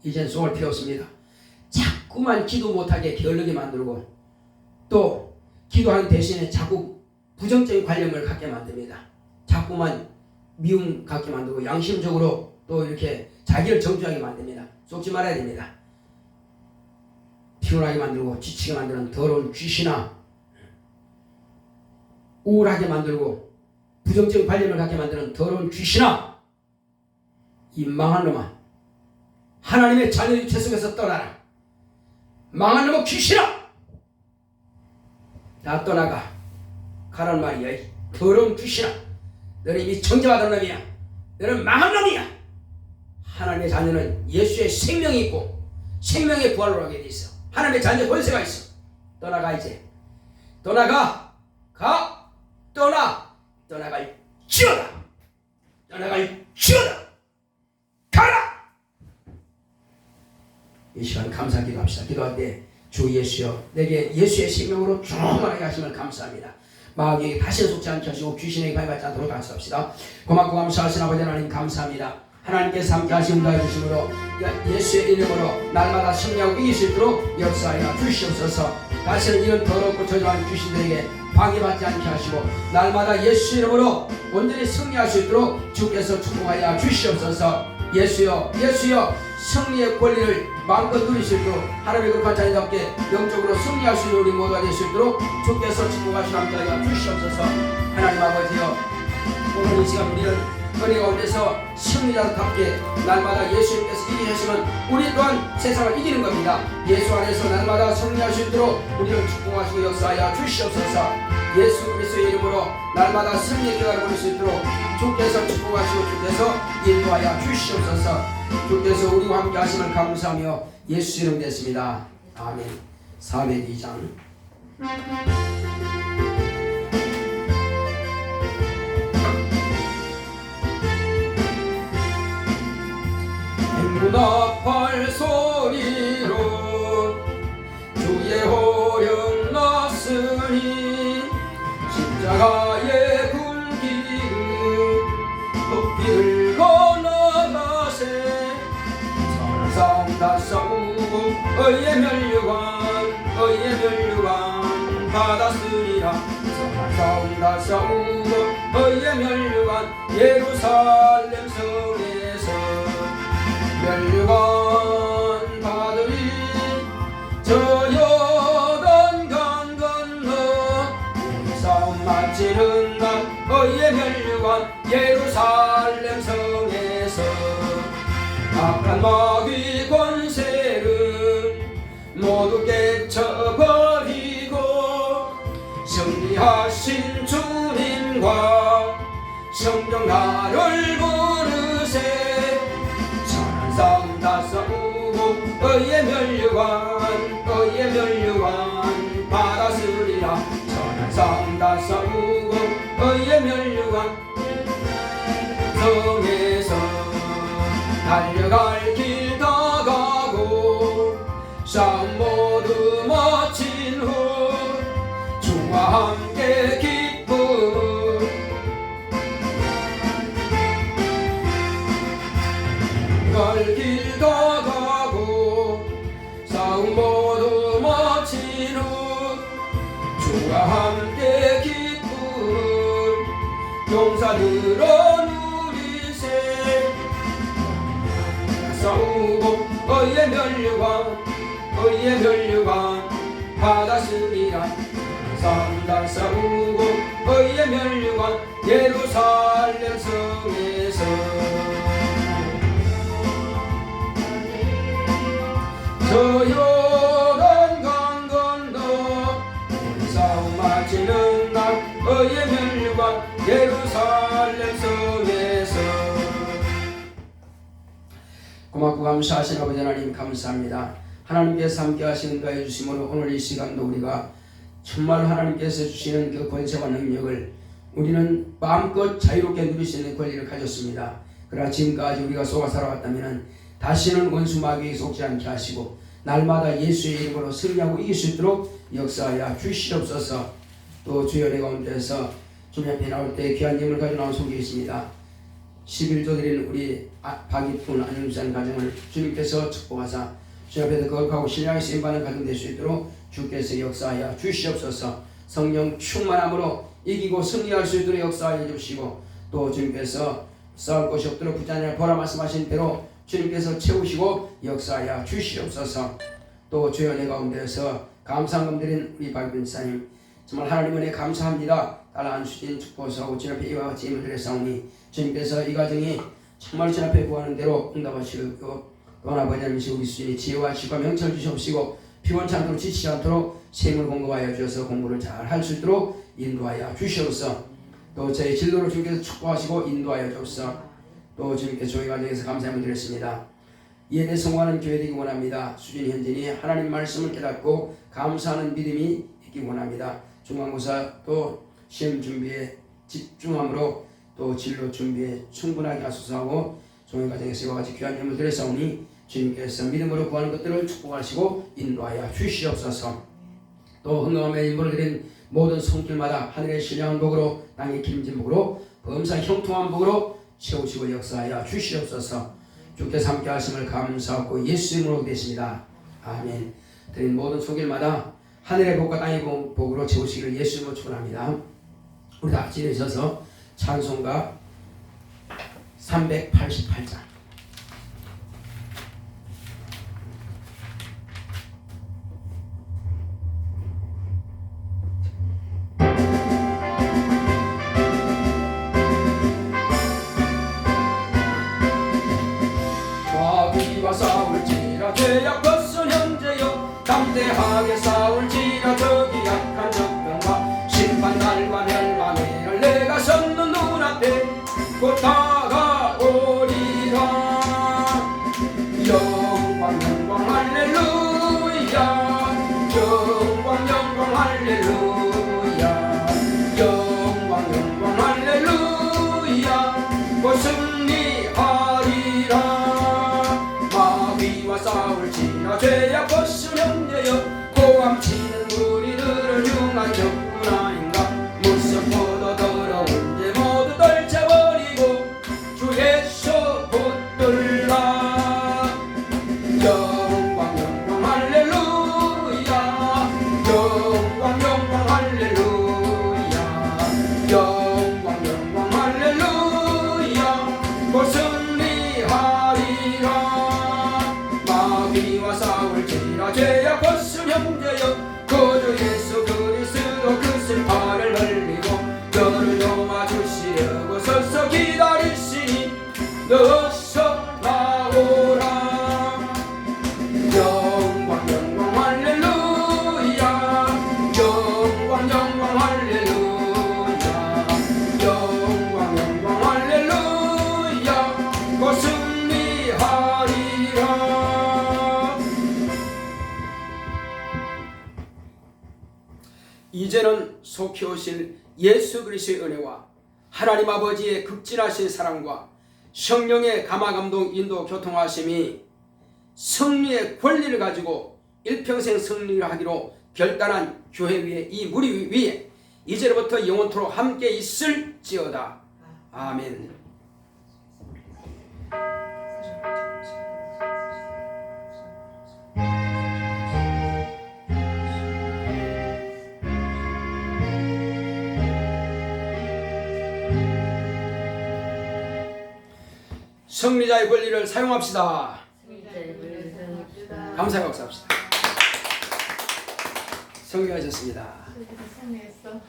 이젠 쏘을 필요 없습니다. 자꾸만 기도 못하게 게을르게 만들고 또 기도하는 대신에 자꾸 부정적인 관념을 갖게 만듭니다. 자꾸만 미움 갖게 만들고 양심적으로 또 이렇게 자기를 정죄하게 만듭니다. 속지 말아야 됩니다. 피곤하게 만들고 지치게 만드는 더러운 귀신아, 우울하게 만들고 부정적인 관념을 갖게 만드는 더러운 귀신아, 이 망한 놈아, 하나님의 자녀 육체 속에서 떠나라. 망한 놈아 귀신아, 다 떠나가. 가란 말이야. 이 더러운 귀신아, 너는 이미 정죄받은 놈이야. 너는 망한 놈이야. 하나님의 자녀는 예수의 생명이 있고 생명의 부활로 하게 돼 있어. 하나님의 자녀 권세가 있어. 떠나가. 이제 떠나가. 가. 떠나갈지어다. 떠나갈지어다. 가라. 이 시간 감사 기도합시다. 기도할 때 주 예수여, 내게 예수의 생명으로 충만하게 하심을 감사합니다. 마귀에게 다시 속지 않게 하시고 귀신에게 방해받지 않도록 감사합시다. 고맙고 감사하신 아버지 하나님 감사합니다. 하나님께서 함께 하시는 다 주심으로 예수의 이름으로 날마다 승리하고 이길 수 있도록 역사하여 주시옵소서. 다시는 이런 더럽고 저주한 귀신들에게 방해받지 않게 하시고 날마다 예수 이름으로 온전히 승리할 수 있도록 주께서 축복하여 주시옵소서. 예수여 예수여 승리의 권리를 마음껏 누릴 수 있도록 하나님의 거룩한 자녀답게 영적으로 승리할 수 있는 우리 모두가 될 수 있도록 주께서 축복하시고 함께하여 주시옵소서. 하나님 아버지여 오늘 이 시간 우리는 은혜 가운데서 승리자답게 날마다 예수님께서 이기시면 우리 또한 세상을 이기는 겁니다. 예수 안에서 날마다 승리할 수 있도록 우리를 축복하시고 역사하여 주시옵소서. 예수 그리스도의 이름으로 날마다 승리의 결과를 볼 수 있도록 주께서 축복하시고 주께서 인도하여 주시옵소서. 주께서 우리와 함께 하심을 감사하며 예수 이름 됐습니다. 아멘. 사백 2장 문화팔 소리로 주의 호령 났으니 십자가의 굴기를 높이 들고 나가세 선한 싸움 다 싸우고 의의 멸류관 받았으리라. 선한 싸움 다 싸우고 의의 멸류관 예루살렘 성에서 멸류관 받으리. 저 요단강 건너 싸움 마치는 날 의의 멸류관 예루살렘 성에서 악한 마귀 권세를 모두 깨쳐버리고 승리하신 주님과 성령 나를 부르세. 싸움 다 싸우고 의의 멸류관 받았으리라. 선한 싸움 다 싸우고 의의 멸류관 성에서 달려갈 길 다 가고 싸움 모두 마친 후 주와 함께 기쁨 갈 길 다 가고 싸움 모두 마친 후 주와 함께 기쁨 용사들어 누리세. 싸우고 의의 멸류관 받았으리라. 싸움 다 싸우고 의의 멸류관 예루살렘 성에서 저 요단강 건너 싸움 마치는 날 의의 멸류관 예루살렘 성에서. 고맙고 감사하신 아버지 하나님 감사합니다. 하나님께서 함께 하시는 거 해주심으로 오늘 이 시간도 우리가 정말 하나님께서 주시는 그 권세와 능력을 우리는 마음껏 자유롭게 누릴 수 있는 권리를 가졌습니다. 그러나 지금까지 우리가 속아 살아왔다면 다시는 원수 마귀에 속지 않게 하시고 날마다 예수의 이름으로 승리하고 이길 수 있도록 역사하여 주시옵소서. 또 주여 내 가운데서 주님 앞에 나올 때 귀한 예물을 가지고 나온 속에 있습니다. 11조 드린 우리 박이푼 안윤산 가정을 주님께서 축복하사 주님 앞에서 거룩하고 신령하게 쓰임받는 가정 될 수 있도록 주께서 역사하여 주시옵소서. 성령 충만함으로 이기고 승리할 수 있도록 역사하여 주시고 또 주님께서 싸울 것이 없도록 부자녀 보라 말씀하신 대로 주님께서 채우시고 역사하여 주시옵소서. 또 주여 내 가운데서 감사함 드린 우리 박이푼 지사님 정말 하나님 은혜 감사합니다. 딸 안수진 축복하고 주님 앞에 이와 같이 힘을 드렸사오니 주님께서 이 가정이 정말 주님 앞에 구하는 대로 응답하시고 또 아버지 하나님 우리 수진이 지혜와 지식과 명철 주시옵시고 피곤치 않도록 지치지 않도록 세임을 공급하여 주셔서 공부를 잘 할 수 있도록 인도하여 주시옵소서. 또 저희 진로를 주님께서 축복하시고 인도하여 주옵소서. 또 주님께서 저희 가정에서 감사함을 드렸습니다. 이에 대해 성공하는 교회 되기 원합니다. 수진 현진이 하나님 말씀을 깨닫고 감사하는 믿음이 있기 원합니다. 중간고사 또 시험 준비에 집중함으로 또 진로 준비에 충분하게 하소서하고 종의 가정에서 이와 같이 귀한 예물 드렸사오니 주님께서 믿음으로 구하는 것들을 축복하시고 인도하여 주시옵소서. 또 흥ham에 인물을 드린 모든 손길마다 하늘의 신령한 복으로 땅의 기름진 복으로 범사 형통한 복으로 채우시고 역사하여 주시옵소서. 주께서 함께 하심을 감사하고 예수 이름으로 되십니다. 아멘. 드린 모든 손길마다 하늘의 복과 땅의 복으로 채우시기를 예수 이름으로 축원합니다. 우리 다 같이 일어서서 찬송가 388장 죄악 벗은 형제여 담대하게 싸울지라 저기 약한 적병과 심판날과 멸망의 내가 섰는 눈앞에 곧 다가오리라. 영광 영광 할렐루야 영광 영광 할렐루야 영광 영광 할렐루야 곧 승리하리라. 마귀와 싸울지라 죄악 벗은 형제여 고함치는 우리들은 흉한 적군 아닌가. 무섭고도 더러운 죄 모두 떨쳐버리고 주 예수 붙들라. 영광 영광 할렐루야 영광 영광 할렐루야 영광 영광 할렐루야 곧 승리하리라. 마귀와 싸울지라 죄악 벗은 형제여 그주 예수 그리스도 그 슬파를 흘리고 너를 도와주시려고 서서 기다리시니 어서 나오라. 영광 영광 할렐루야 영광 영광 할렐루야 영광 영광 할렐루야 곧 승리하리라. 이제는 속히 오실 예수 그리스도의 은혜와 하나님 아버지의 극진하신 사랑과 성령의 감화감동 인도 교통하심이 승리의 권리를 가지고 일평생 승리를 하기로 결단한 교회 위에 이 무리 위에 이제로부터 영원토록 함께 있을지어다. 아멘. 승리자의 권리를 사용합시다. 감사의 박수합시다. 승리하셨습니다. 승리했어.